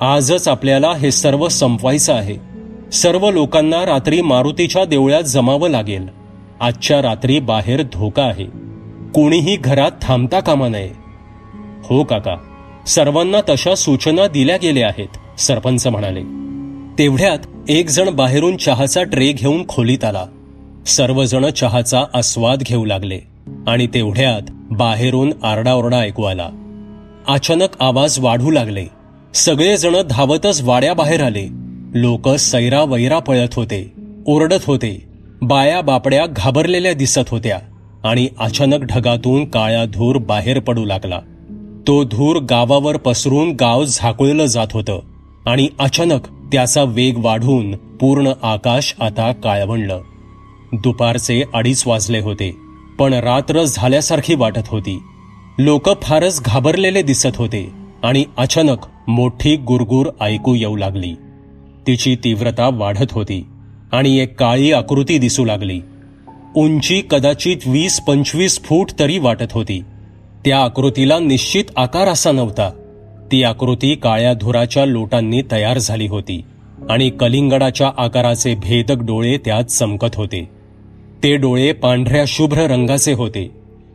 आजच आपल्याला हे सर्व संपवायचं आहे. सर्व लोकांना रात्री मारुतीच्या देवळात जमावं लागेल. आजच्या रात्री बाहेर धोका आहे. कोणीही घरात थांबता कामा नये. हो काका, सर्वांना तशा सूचना दिल्या गेल्या आहेत, सरपंच म्हणाले. तेवढ्यात एक जण बाहेरून चहाचा ट्रे घेऊन खोलीत आला. सर्वजण चहाचा आस्वाद घेऊ लागले आणि तेवढ्यात बाहेरून आरडाओरडा ऐकू आला. अचानक आवाज वाढू लागले. सगळेजण धावतच वाड्याबाहेर आले. लोक सैरा वैरा पळत होते, ओरडत होते. बाया बापड्या घाबरलेल्या दिसत होत्या आणि अचानक ढगातून काळा धूर बाहेर पडू लागला. तो धूर गावावर पसरून गाव झाकळलं जात होतं आणि अचानक त्याचा वेग वाढून पूर्ण आकाश आता काळवंडलं. दुपारचे 2:30 वाजले होते, पण रात्र झाल्यासारखी वाटत होती. लोक फारच घाबरलेले दिसत होते आणि अचानक मोठी गुरगुर ऐकू येऊ लागली. तिची तीव्रता वाढत होती आणि एक काळी आकृती दिसू लागली. उंची कदाचित 20-25 फूट तरी वाटत होती. त्या आकृतीला निश्चित आकार असा नव्हता. ती आकृती काळ्या धुराच्या लोटांनी तयार झाली होती आणि कलिंगडाच्या आकाराचे भेदक डोळे त्यात चमकत होते. ते डोळे पांढऱ्या शुभ्र रंगाचे होते.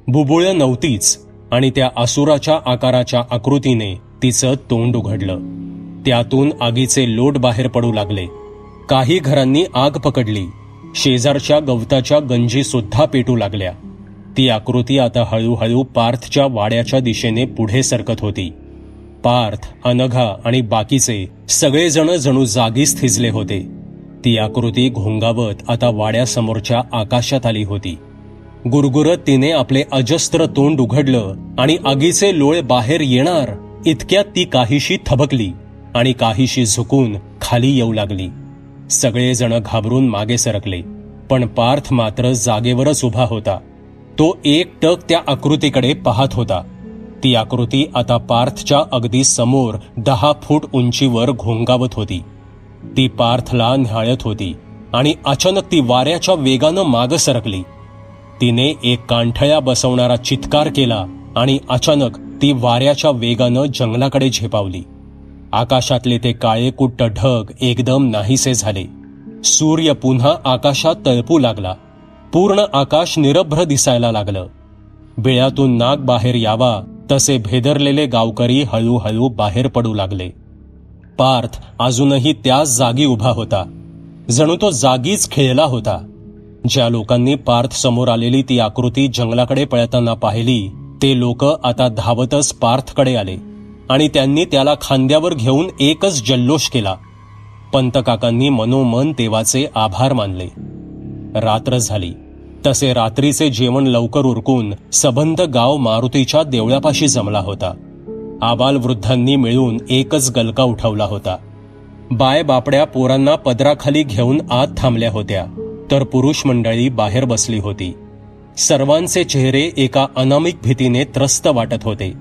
बुबुळं नव्हतीच आणि त्या असुराच्या आकाराच्या आकृतीने तिचं तोंड उघडलं. त्यातून आगीचे लोट बाहेर पडू लागले. काही घरांनी आग पकडली. शेजारच्या गवताच्या गंजी सुद्धा पेटू लागल्या. ती आकृती आता हळूहळू पार्थच्या वाड्याच्या दिशेने पुढे सरकत होती. पार्थ, अनघा आणि बाकीचे सगळेजण जणू जागीच थिजले होते. ती आकृती घोंगावत आता वाड्यासमोरच्या आकाशात आली होती. गुरगुरत तिने आपले अजस्त्र तोंड उघडलं आणि आगीचे लोळे बाहेर येणार इतक्यात ती काहीशी थबकली आणि काहीशी झुकून खाली येऊ लागली. सगळेजण घाबरून मागे सरकले, पण पार्थ मात्र जागेवरच उभा होता. तो एकटक त्या आकृतीकडे पाहत होता. ती आकृती आता पार्थच्या अगदी समोर 10 फूट उंचीवर घोंगावत होती. ती पार्थला न्याहाळत होती आणि अचानक ती वाऱ्याच्या वेगानं मागं सरकली. तिने एक कांठळ्या बसवणारा चित्कार केला आणि अचानक ती वाऱ्याच्या वेगानं जंगलाकडे झेपावली. आकाशातले ते काळेकुट्ट ढग एकदम नाहीसे झाले. सूर्य पुन्हा आकाशात तळपू लागला. पूर्ण आकाश निरभ्र दिसायला लागलं. बिळातून नाग बाहेर यावा तसे भेदरलेले गावकरी हळूहळू बाहेर पडू लागले. पार्थ अजूनही त्याच जागी उभा होता, जणू तो जागीच खेळला होता. ज्या लोकांनी पार्थ समोर आलेली ती आकृती जंगलाकडे पळताना पाहिली, ते लोक आता धावतच पार्थकडे आले आणि त्यांनी त्याला खांद्यावर घेऊन एकच जल्लोष केला. पंतकाकांनी मनोमन देवाचे आभार मानले. रात्र झाली. तसे रात्रीचे जेवण लवकर उरकून सबंध गाव मारुतीच्या देवळापाशी जमला होता. आबालवृद्धांनी मिळून एकच गलका उठवला होता. बाय बापड्या पोरांना पदराखाली घेऊन आत थांबल्या होत्या, तर पुरुष मंडळी बाहेर बसली होती. सर्वांचे चेहरे एका अनामिक भीतीने त्रस्त वाटत होते.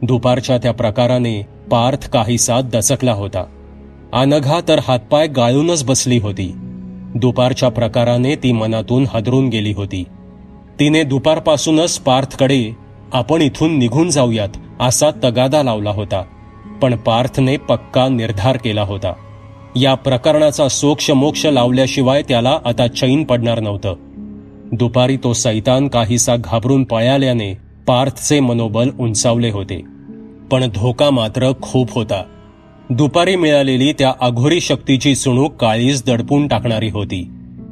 दुपारच्या त्या प्रकाराने पार्थ काहीसा दचकला होता. अनघा तर हातपाय गाळूनच बसली होती. दुपारच्या प्रकाराने ती मनातून हादरून गेली होती. तिने दुपारपासूनच पार्थकडे आपण इथून निघून जाऊयात असा तगादा लावला होता, पण पार्थने पक्का निर्धार केला होता. या प्रकरणाचा सोक्ष लावल्याशिवाय त्याला आता चैन पडणार नव्हतं. दुपारी तो सैतान काहीसा घाबरून पळाल्याने पार्थचे मनोबल उंचावले होते, पण धोका मात्र खूप होता. दुपारी मिळालेली त्या अघोरी शक्तीची चुणूक काळीज दडपून टाकणारी होती.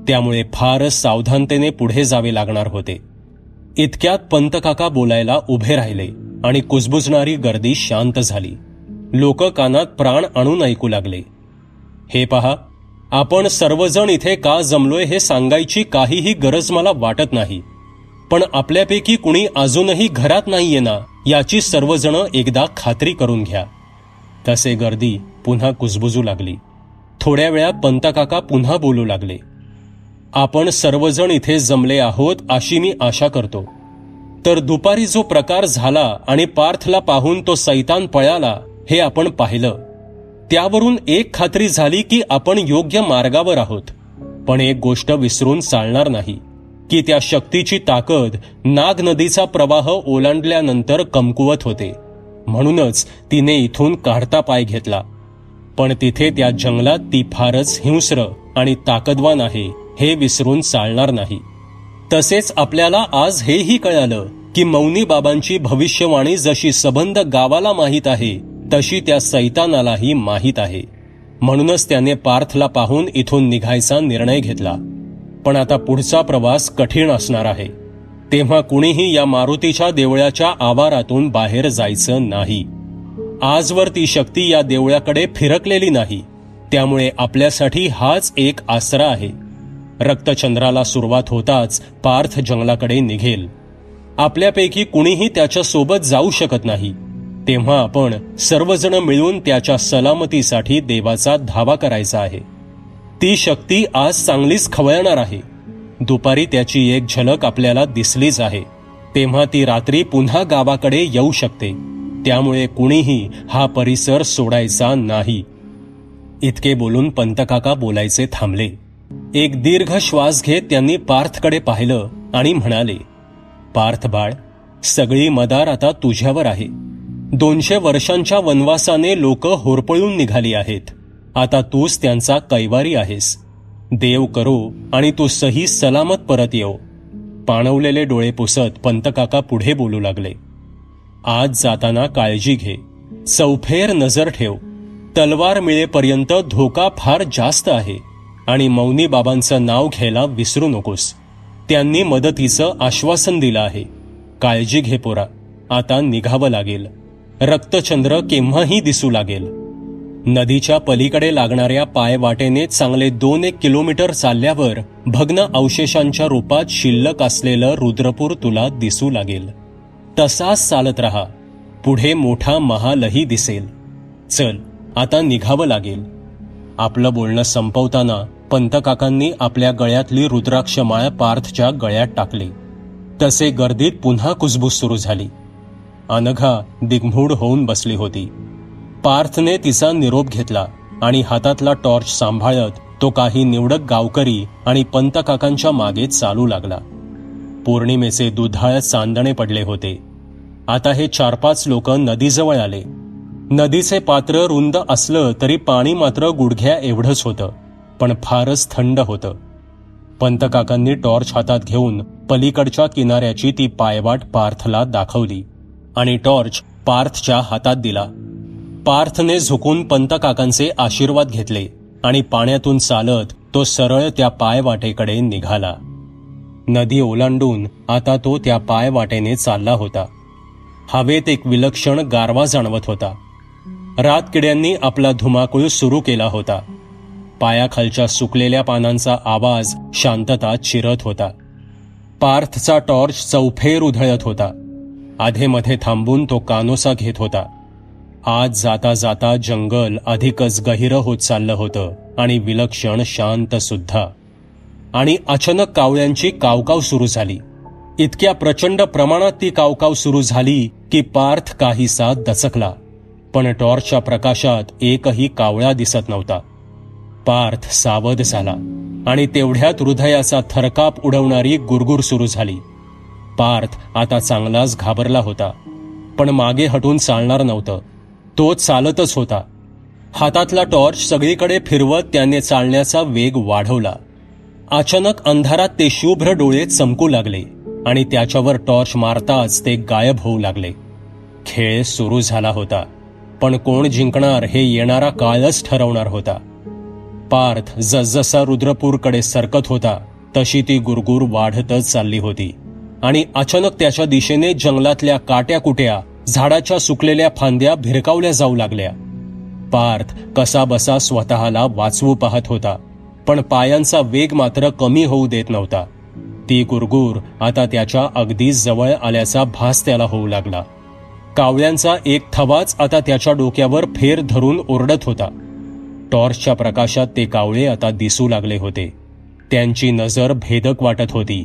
त्यामुळे फारच सावधानतेने पुढे जावे लागणार होते. इतक्यात पंतकाका बोलायला उभे राहिले आणि कुजबुजणारी गर्दी शांत झाली. लोक कानात प्राण आणून ऐकू लागले. हे पहा, आपण सर्वजण इथे का जमलोय हे सांगायची काहीही गरज मला वाटत नाही, पण आपल्यापैकी कुणी अजूनही घरात नाहीये ना याची सर्वजण एकदा खात्री करून घ्या. तसे गर्दी पुन्हा कुजबुजू लागली. थोड्या वेळात पंतकाका पुन्हा बोलू लागले. आपण सर्वजण इथे जमले आहोत अशी मी आशा करतो. तर दुपारी जो प्रकार झाला आणि पार्थला पाहून तो सैतान पळाला हे आपण पाहिलं. त्यावरून एक खात्री झाली की आपण योग्य मार्गावर आहोत. पण एक गोष्ट विसरून चालणार नाही की त्या शक्तीची ताकद नाग नदीचा प्रवाह ओलांडल्यानंतर कमकुवत होते. म्हणूनच तिने इथून काढता पाय घेतला. पण तिथे त्या जंगलात ती फारच हिंस्र आणि ताकदवान आहे हे विसरून चालणार नाही. तसेच आपल्याला आज हेही कळालं की मौनी बाबांची भविष्यवाणी जशी सबंध गावाला माहीत आहे तशी त्या सैतानालाही माहीत आहे. म्हणूनच त्याने पार्थला पाहून इथून निघायचा निर्णय घेतला. पण आता पुढचा प्रवास कठीण असणार आहे. तेव्हा कुणीही या मारुतीच्या देवळाच्या आवारातून बाहेर जायचं नाही. आजवर ती शक्ती या देवळाकडे फिरकलेली नाही. त्यामुळे आपल्यासाठी हाच एक आसरा आहे. रक्तचंद्राला सुरुवात होताच पार्थ जंगलाकडे निघेल. आपल्यापैकी कुणीही त्याच्या सोबत जाऊ शकत नाही. तेव्हा आपण सर्वजण मिळून त्याच्या सलामतीसाठी देवाचा धावा करायचा आहे. ती शक्ती आज चांगलीच खवळणार आहे. दुपारी त्याची एक झलक आपल्याला दिसलीच आहे. तेव्हा ती रात्री पुन्हा गावाकडे येऊ शकते. त्यामुळे कुणीही हा परिसर सोडायचा नाही. इतके बोलून पंतकाका बोलायचे थांबले. एक दीर्घ श्वास घेत त्यांनी पार्थकडे पाहिलं आणि म्हणाले, पार्थ बाळ, सगळी मदार आता तुझ्यावर आहे. 200 वर्षांच्या वनवासाने लोक होरपळून निघाली आहेत. आता तूच त्यांचा कैवारी आहेस. देव करो आणि तू सही सलामत परत येऊ. पाणवलेले डोळे पुसत पंतकाका पुढे बोलू लागले. आज जाताना काळजी घे. चौफेर नजर ठेव. तलवार मिळेपर्यंत धोका फार जास्त आहे आणि मौनी बाबांचं नाव घ्यायला विसरू नकोस. त्यांनी मदतीचं आश्वासन दिलं आहे. काळजी घे पोरा. आता निघावं लागेल. रक्तचंद्र केव्हाही दिसू लागेल. नदीच्या पलीकडे लागणाऱ्या पायवाटेने चांगले 2-1 किलोमीटर चालल्यावर भग्न अवशेषांच्या रूपात शिल्लक असलेलं रुद्रपूर तुला दिसू लागेल. तसाच चालत राहा. पुढे मोठा महालही दिसेल. चल, आता निघावं लागेल. आपलं बोलणं संपवताना पंतकाकांनी आपल्या गळ्यातली रुद्राक्षमाळ पार्थच्या गळ्यात टाकली. तसे गर्दीत पुन्हा कुजबूज सुरू झाली. अनघा दिग्मूढ होऊन बसली होती. पार्थने तिचा निरोप घेतला आणि हातातला टॉर्च सांभाळत तो काही निवडक गावकरी आणि पंतकाकांच्या मागे चालू लागला. पौर्णिमेचे दुधाळ चांदणे पडले होते. आता हे 4-5 लोक नदीजवळ आले. नदीचे पात्र रुंद असलं तरी पाणी मात्र गुडघ्या एवढंच होतं. पण फारच थंड होतं. पंतकाकांनी टॉर्च हातात घेऊन पलीकडच्या किनाऱ्याची ती पायवाट पार्थला दाखवली आणि टॉर्च पार्थच्या हातात दिला. पार्थने झुकून पंतकाकांचे आशीर्वाद घेतले आणि पाण्यातून चालत तो सरळ त्या पायवाटेकडे निघाला. नदी ओलांडून आता तो त्या पायवाटेने चालला होता. हवेत एक विलक्षण गारवा जाणवत होता. रातकिड्यांनी आपला धुमाकूळ सुरू केला होता. पायाखालच्या सुकलेल्या पानांचा आवाज शांतता चिरत होता. पार्थचा टॉर्च चौफेर उधळत होता. आधेमध्ये थांबून तो कानोसा घेत होता. आज जाता जाता जंगल अधिकच गहिरं होत चाललं होतं आणि विलक्षण शांत सुद्धा. आणि अचानक कावळ्यांची कावकाव सुरू झाली. इतक्या प्रचंड प्रमाणात ती कावकाव सुरू झाली की पार्थ काहीसा दचकला. पण टॉर्चच्या प्रकाशात एकही कावळा दिसत नव्हता. पार्थ सावध झाला आणि तेवढ्यात हृदयाचा थरकाप उडवणारी गुरगुर सुरू झाली. पार्थ आता चांगलाच घाबरला होता, पण मागे हटून चालणार नव्हतं. तो चालतच होता. हातातला टॉर्च सगळीकडे फिरवत त्याने चालण्याचा वेग वाढवला. अचानक अंधारात ते शुभ्र डोळे चमकू लागले आणि त्याच्यावर टॉर्च मारताच ते गायब होऊ लागले. खेळ सुरू झाला होता, पण कोण जिंकणार हे येणारा काळच ठरवणार होता. पार्थ जसजसा रुद्रपूरकडे सरकत होता तशी ती गुरगुर वाढतच चालली होती आणि अचानक त्याच्या दिशेने जंगलातल्या काट्याकुट्या, झाडाच्या सुकलेल्या फांद्या भिरकावल्या जाऊ लागल्या. पार्थ कसाबसा स्वतःला वाचवू पाहत होता, पण पायांचा वेग मात्र कमी होऊ देत नव्हता. ती गुरगुर आता त्याच्या अगदी जवळ आल्याचा भास त्याला होऊ लागला. कावळ्यांचा एक थवाच आता त्याच्या डोक्यावर फेर धरून ओरडत होता. टॉर्चच्या प्रकाशात ते कावळे आता दिसू लागले होते. त्यांची नजर भेदक वाटत होती,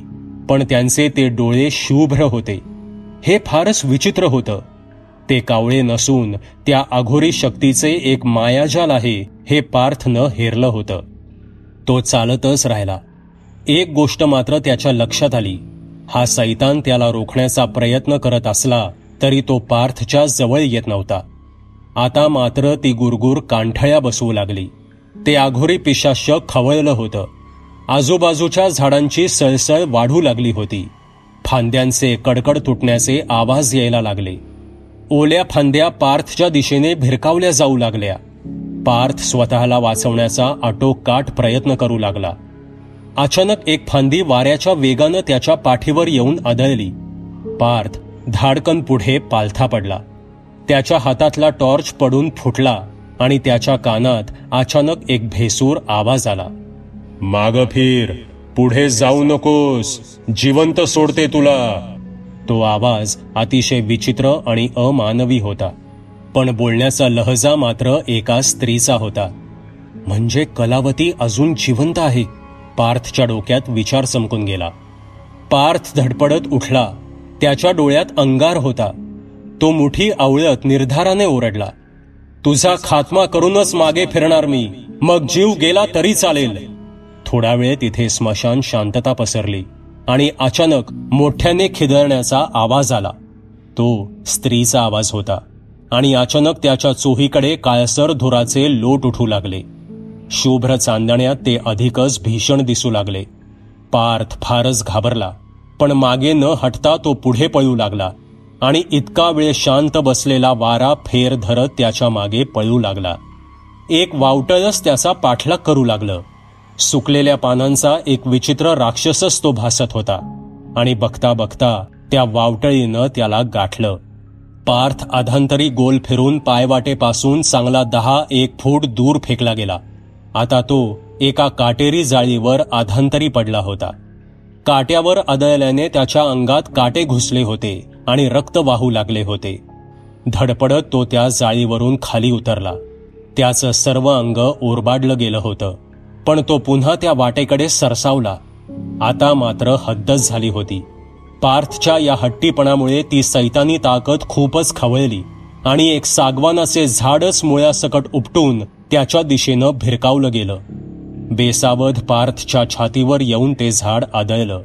पण त्यांचे ते डोळे शुभ्र होते. हे फारच विचित्र होतं. ते कावळे नसून त्या अघोरी शक्तीचे एक मायाजाल आहे हे पार्थनं हेरलं होतं. तो चालतच राहिला. एक गोष्ट मात्र त्याच्या लक्षात आली. हा सैतान त्याला रोखण्याचा प्रयत्न करत असला तरी तो पार्थच्या जवळ येत नव्हता. आता मात्र ती गुरगुर कांठळ्या बसवू लागली. ते अघोरी पिशाच्य खवळलं होतं. आजूबाजूच्या झाडांची सळसळ वाढू लागली होती. फांद्यांचे कडकड तुटण्याचे आवाज यायला लागले. ओल्या फांद्या पार्थच्या दिशेने भिरकावल्या जाऊ लागल्या. पार्थ स्वतःला वाचवण्याचा आटोकाट प्रयत्न करू लागला. अचानक एक फांदी वाऱ्याच्या वेगानं त्याच्या पाठीवर येऊन आदळली. पार्थ धाडकन पुढे पालथा पडला. त्याच्या हातातला टॉर्च पडून फुटला आणि त्याच्या कानात अचानक एक भेसूर आवाज आला. मागं फिर, पुढे जाऊ नकोस, जिवंत सोडते तुला. तो आवाज अतिशय विचित्र आणि अमानवी होता, पण बोलण्याचा लहजा मात्र एका स्त्रीचा होता. म्हणजे कलावती अजून जिवंत आहे. पार्थच्या डोक्यात विचार चमकून गेला. पार्थ धडपडत उठला. त्याच्या डोळ्यात अंगार होता. तो मुठी आवळत निर्धाराने ओरडला, तुझा खात्मा करूनच मागे फिरणार मी, मग जीव गेला तरी चालेल. थोडा वेळ तिथे स्मशान शांतता पसरली आणि अचानक मोठ्याने खिदळण्याचा आवाज आला. तो स्त्रीचा आवाज होता आणि अचानक त्याच्या चोहीकडे काळसर धुराचे लोट उठू लागले. शुभ्र चांदण्यात ते अधिकच भीषण दिसू लागले. पार्थ फारच घाबरला, पण मागे न हटता तो पुढे पळू लागला आणि इतका वेळ शांत बसलेला वारा फेर धरत त्याच्या मागे पळू लागला. एक वावटळच त्याचा पाठलाग करू लागलं. सुकलेल्या पानांचा एक विचित्र राक्षसच तो भासत होता आणि बघता बघता त्या वावटळीनं त्याला गाठलं. पार्थ अधांतरी गोल फिरून पायवाटेपासून चांगला 10-1 फूट दूर फेकला गेला. आता तो एका काटेरी जाळीवर अधांतरी पडला होता. काट्यावर आदळल्याने त्याच्या अंगात काटे घुसले होते आणि रक्त वाहू लागले होते. धडपडत तो त्या जाळीवरून खाली उतरला. त्याचं सर्व अंग ओरबाडलं गेलं होतं, पण तो पुन्हा त्या वाटेकडे सरसावला. आता मात्र हद्दच झाली होती. पार्थच्या या हट्टीपणामुळे ती सैतानी ताकद खूपच खवळली आणि एक सागवानाचे झाडच मुळासकट उपटून त्याच्या दिशेनं भिरकावलं गेलं. बेसावध पार्थच्या छातीवर येऊन ते झाड आदळलं.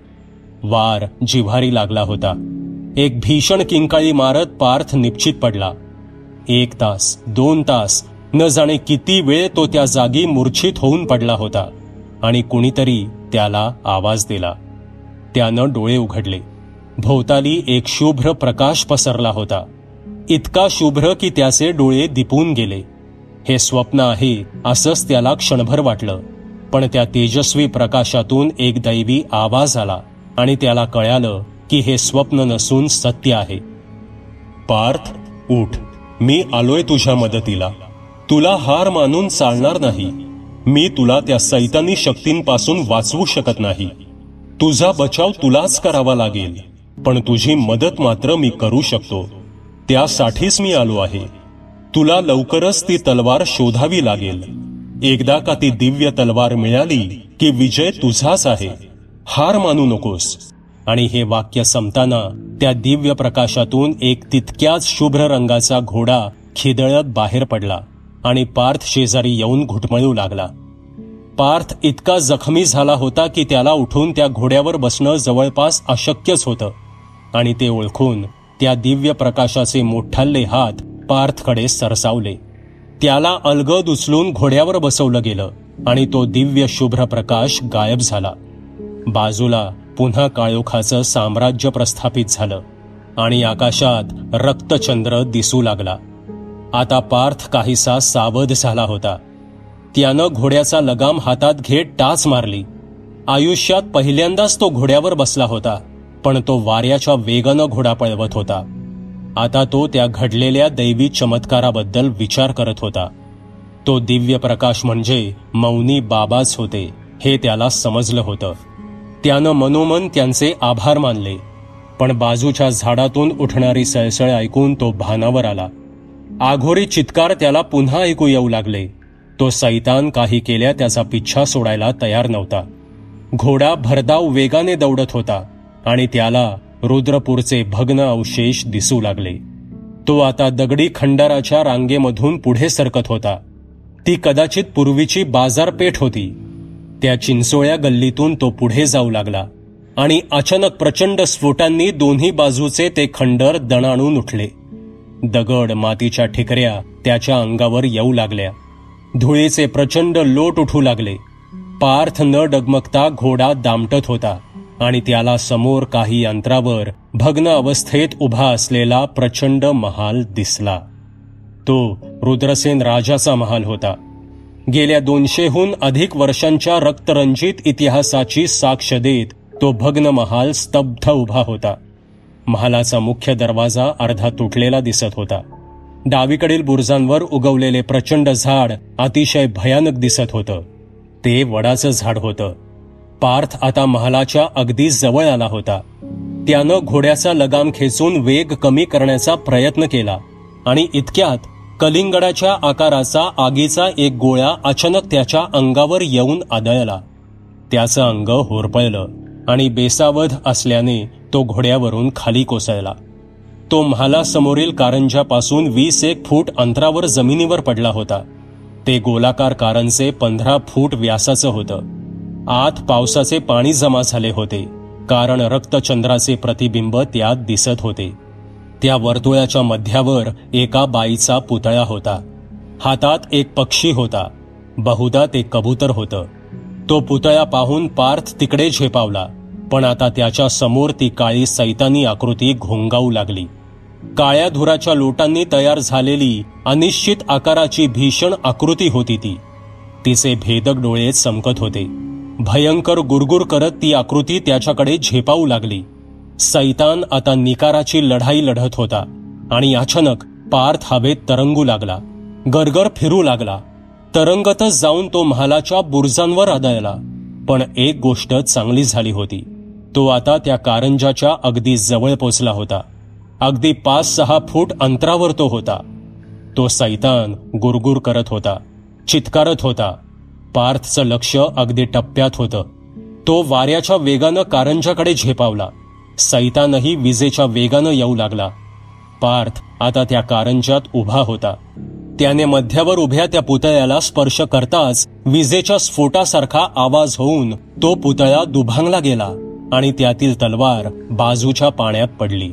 वार जिव्हारी लागला होता. एक भीषण किंकाळी मारत पार्थ निश्चित पडला. 1 तास, 2 तास, न जाणे किती वेळ तो त्या जागी मूर्छित होऊन पडला होता. आणि कुणीतरी त्याला आवाज दिला. त्यानं डोळे उघडले. भोवताली एक शुभ्र प्रकाश पसरला होता, इतका शुभ्र की त्याचे डोळे दिपून गेले. हे स्वप्न आहे असंच त्याला क्षणभर वाटलं, पण त्या तेजस्वी प्रकाशातून एक दैवी आवाज आला आणि त्याला कळालं की हे स्वप्न नसून सत्य आहे. पार्थ, उठ, मी आलोय तुझ्या मदतीला. तुला हार मानून चालणार नाही. मी तुला त्या सैतानी शक्तींपासून वाचवू शकत नाही. तुझा बचाव तुलाच करावा लागेल, पण तुझी मदत मात्र मी करू शकतो. त्यासाठीच मी आलो आहे. तुला लवकरच ती तलवार शोधावी लागेल. एकदा का ती दिव्य तलवार मिळाली की विजय तुझाच आहे. हार मानू नकोस. आणि हे वाक्य संपताना त्या दिव्य प्रकाशातून एक तितक्याच शुभ्र रंगाचा घोडा खिदळत बाहेर पडला आणि पार्थ शेजारी येऊन घुटमळू लागला. पार्थ इतका जखमी झाला होता की त्याला उठून त्या घोड्यावर बसणं जवळपास अशक्यच होतं. आणि ते ओळखून त्या दिव्य प्रकाशाचे मोठाले हात पार्थकडे सरसावले. त्याला अलगद उचलून घोड्यावर बसवलं गेलं आणि तो दिव्य शुभ्र प्रकाश गायब झाला. बाजूला पुन्हा काळोखाचं साम्राज्य प्रस्थापित झालं आणि आकाशात रक्तचंद्र दिसू लागला. आता पार्थ काहीसा सावध झाला होता. त्यानं घोड्याचा लगाम हातात घेत टाच मारली. आयुष्यात पहिल्यांदाच तो घोड्यावर बसला होता, पण तो वाऱ्याच्या वेगानं घोडा पळवत होता. आता तो त्या घडलेल्या दैवी चमत्काराबद्दल विचार करत होता. तो दिव्य प्रकाश म्हणजे मौनी बाबाच होते हे त्याला समजलं होतं. त्यानं मनोमन त्यांचे आभार मानले. पण बाजूच्या झाडातून उठणारी सळसळ ऐकून तो भानावर आला. आघोरी चित्कार त्याला पुन्हा ऐकू येऊ लागले. तो सैतान काही केल्या त्याचा पिच्छा सोडायला तयार नव्हता. घोडा भरधाव वेगाने दौडत होता आणि त्याला रुद्रपूरचे भग्न अवशेष दिसू लागले. तो आता दगडी खंडाराच्या रांगेमधून पुढे सरकत होता. ती कदाचित पूर्वीची बाजारपेठ होती. त्या चिंचोळ्या गल्लीतून तो पुढे जाऊ लागला आणि अचानक प्रचंड स्फोटांनी दोन्ही बाजूचे ते खंडर दणाणून उठले. दगड, मातीच्या ठिकऱ्या त्याच्या अंगावर येऊ लागल्या. धुळीचे प्रचंड लोट उठू लागले. पार्थ न डगमगता घोडा दामटत होता आणि त्याला समोर काही अंतरावर भग्न अवस्थेत उभा असलेला प्रचंड महाल दिसला. तो रुद्रसेन राजाचा महाल होता. गेल्या 200हून अधिक वर्षांच्या रक्तरंजित इतिहासाची साक्ष देत तो भग्न महाल स्तब्ध उभा होता. महालाचा मुख्य दरवाजा अर्धा तुटलेला दिसत होता. डावीकडील बुरुजांवर उगवलेले प्रचंड झाड अतिशय भयानक दिसत होतं. ते वडाचं झाड होतं. पार्थ आता महालाच्या अगदी जवळ आला होता. त्यानं घोड्याचा लगाम खेचून वेग कमी करण्याचा प्रयत्न केला आणि इतक्यात कलिंगडाच्या आकाराचा आगीचा एक गोळा अचानक त्याच्या अंगावर येऊन आदळला. त्याचं अंग होरपळलं आणि बेसावध असल्याने तो घोड्यावरून खाली कोसळला. तो महालासमोरील कारंजापासून 21 फूट अंतरावर जमिनीवर पडला होता. ते गोलाकार कारंजे 15 फूट व्यासाचं होतं. आत पावसाचे पाणी जमा झाले होते, कारण रक्तचंद्राचे प्रतिबिंब त्यात दिसत होते. त्या वर्तुळाच्या मध्यावर एका बाईचा पुतळा होता. हातात एक पक्षी होता. बहुधा ते कबूतर होतं. तो पुतळा पाहून पार्थ तिकडे झेपावला, पण आता त्याच्या समोर ती काळी सैतानी आकृती घोंगावू लागली. काळ्या धुराच्या लोटांनी तयार झालेली अनिश्चित आकाराची भीषण आकृती होती ती. तिचे भेदक डोळे चमकत होते. भयंकर गुरगुर करत ती आकृती त्याच्याकडे झेपावू लागली. सैतान आता निकाराची लढाई लढत होता आणि अचानक पार्थ हवेत तरंगू लागला. गरगर फिरू लागला. तरंगतच जाऊन तो महालाच्या बुरुजांवर आदळला. पण एक गोष्ट चांगली झाली होती. तो आता त्या कारंजाच्या अगदी जवळ पोचला होता. अगदी 5-6 फूट अंतरावर तो होता. तो सैतान गुरगुर करत होता, चित्कारत होता. पार्थचं लक्ष अगदी टप्प्यात होतं. तो वाऱ्याच्या वेगानं कारंजाकडे झेपावला. सैतानही विजेच्या वेगानं येऊ लागला. पार्थ आता त्या कारंजात उभा होता. त्याने मध्यावर उभ्या त्या पुतळ्याला स्पर्श करताच विजेच्या स्फोटासारखा आवाज होऊन तो पुतळा दुभांगला गेला आणि त्यातील तलवार बाजूच्या पाण्यात पडली.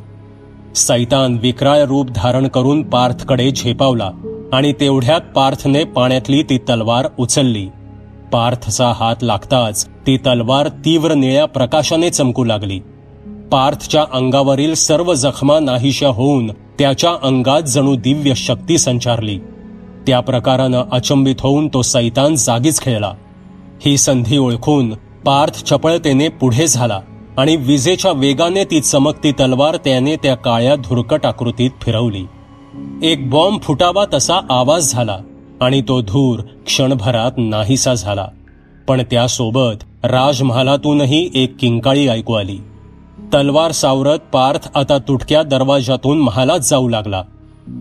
सैतान विक्राळ रूप धारण करून पार्थकडे झेपावला आणि तेवढ्यात पार्थने पाण्यातली ती तलवार उचलली. पार्थचा हात लागताच ती तलवार तीव्र निळ्या प्रकाशाने चमकू लागली. पार्थच्या अंगावरील सर्व जखमा नाहीशा होऊन त्याच्या अंगात जणू दिव्य शक्ती संचारली. त्या प्रकारानं अचंबित होऊन तो सैतान जागीच खेळला. ही संधी ओळखून पार्थ चपळतेने पुढे झाला आणि विजेच्या वेगाने ती चमकती तलवार त्याने त्या काळ्या धुरकट आकृतीत फिरवली. एक बॉम्ब फुटावा तसा आवाज झाला आणि तो धूर क्षणभरात नाहीसा झाला. पण त्यासोबत राजमहालातूनही एक किंकाळी ऐकू आली. तलवार सावरत पार्थ आता तुटक्या दरवाजातून महालात जाऊ लागला.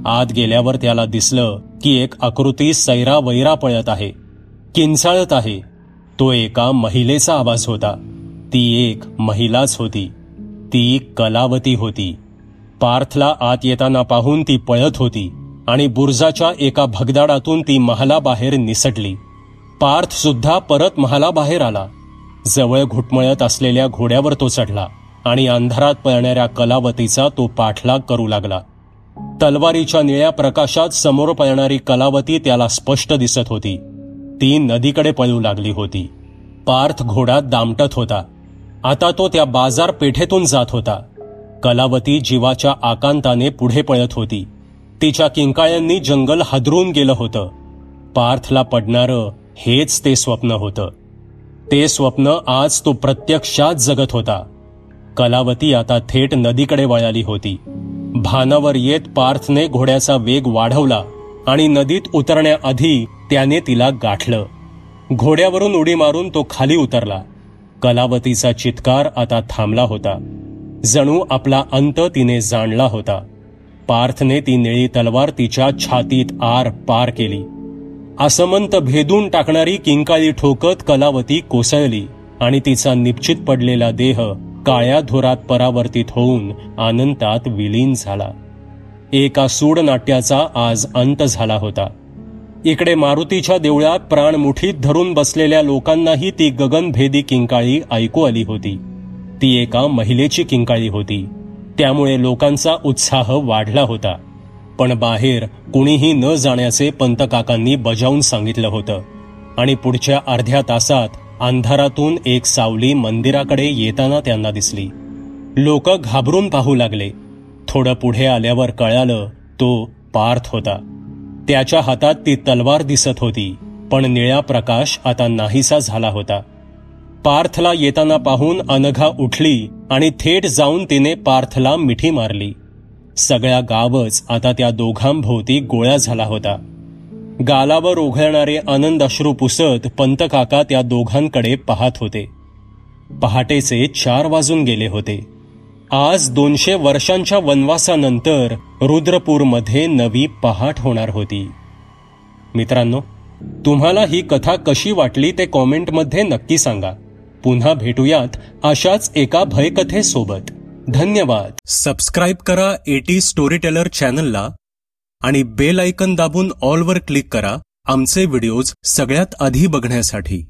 आत गेल्यावर त्याला दिसलं की एक आकृती सैरावैरा पळत आहे, किंचाळत आहे. तो एका महिलेचा आवाज होता. ती एक महिलाच होती. ती कलावती होती. पार्थला आत येताना पाहून ती पळत होती आणि बुर्जाच्या एका भगदाडातून ती महालाबाहेर निसटली. पार्थ सुद्धा परत महालाबाहेर आला. जवळ घुटमळत असलेल्या घोड्यावर तो चढला आणि अंधारात पळणाऱ्या कलावतीचा तो पाठलाग करू लागला. तलवारीच्या निळ्या प्रकाशात समोर पळणारी कलावती त्याला स्पष्ट दिसत होती. ती नदीकडे पळू लागली होती. पार्थ घोडा दामटत होता. आता तो त्या बाजारपेठेतून जात होता. कलावती जीवाच्या आकांताने पुढे पळत होती. तिच्या किंकाळ्यांनी जंगल हादरून गेलं होतं. पार्थला पडणारं हेच ते स्वप्न होतं. ते स्वप्न आज तो प्रत्यक्षात जगत होता. कलावती आता थेट नदीकडे वळाली होती. भानावर येत पार्थने घोड्याचा वेग वाढवला आणि नदीत उतरण्याआधी त्याने तिला गाठलं. घोड्यावरून उडी मारून तो खाली उतरला. कलावतीचा चित्कार आता थांबला होता. जणू आपला अंत तिने जाणला होता. पार्थने ती निळी तलवार तिच्या छातीत आर पार केली. असमंत भेदून टाकणारी किंकाळी ठोकत कलावती कोसळली आणि तिचा निश्चित पडलेला देह काळ्या धुरात परावर्तित होऊन अनंतात विलीन झाला. एका सूडनाट्याचा आज अंत झाला होता. इकडे मारुतीच्या देवळात प्राण मुठीत धरून बसलेल्या लोकांनाही ती गगनभेदी किंकाळी ऐकू आली होती. ती एका महिलेची किंकाळी होती. त्यामुळे लोकांचा उत्साह वाढला होता. पण बाहेर कुणीही न जाण्याचे पंतकाकांनी बजावून सांगितलं होतं आणि पुढच्या अर्ध्या तासात अंधारातून एक सावली मंदिराकडे येताना त्यांना दिसली. लोक घाबरून पाहू लागले. थोडं पुढे आल्यावर कळालं तो पार्थ होता. त्याच्या हातात ती तलवार दिसत होती, पण निळा प्रकाश आता नाहीसा झाला होता. पार्थला येताना पाहून अनघा उठली आणि थेट जाऊन तिने पार्थला मिठी मारली. सगळा गावच आता त्या दोघांभोवती गोळा झाला होता. गालावर ओघळणारे आनंद अश्रू पुसत पंतकाका त्या दोघांकडे पाहत होते. पहाटेचे 4 वाजून गेले होते. आज 200 वर्षांच्या वनवासानंतर रुद्रपूरमध्ये नवी पहाट होणार होती. मित्रांनो, तुम्हाला ही कथा कशी वाटली ते कॉमेंटमध्ये नक्की सांगा. पुन्हा भेटूयात अशाच एका भयकथेसोबत. धन्यवाद. सबस्क्राईब करा एटी स्टोरी टेलर चॅनलला आणि बेल आयकन दाबून ऑलवर क्लिक करा आमचे व्हिडिओज सगळ्यात आधी बघण्यासाठी.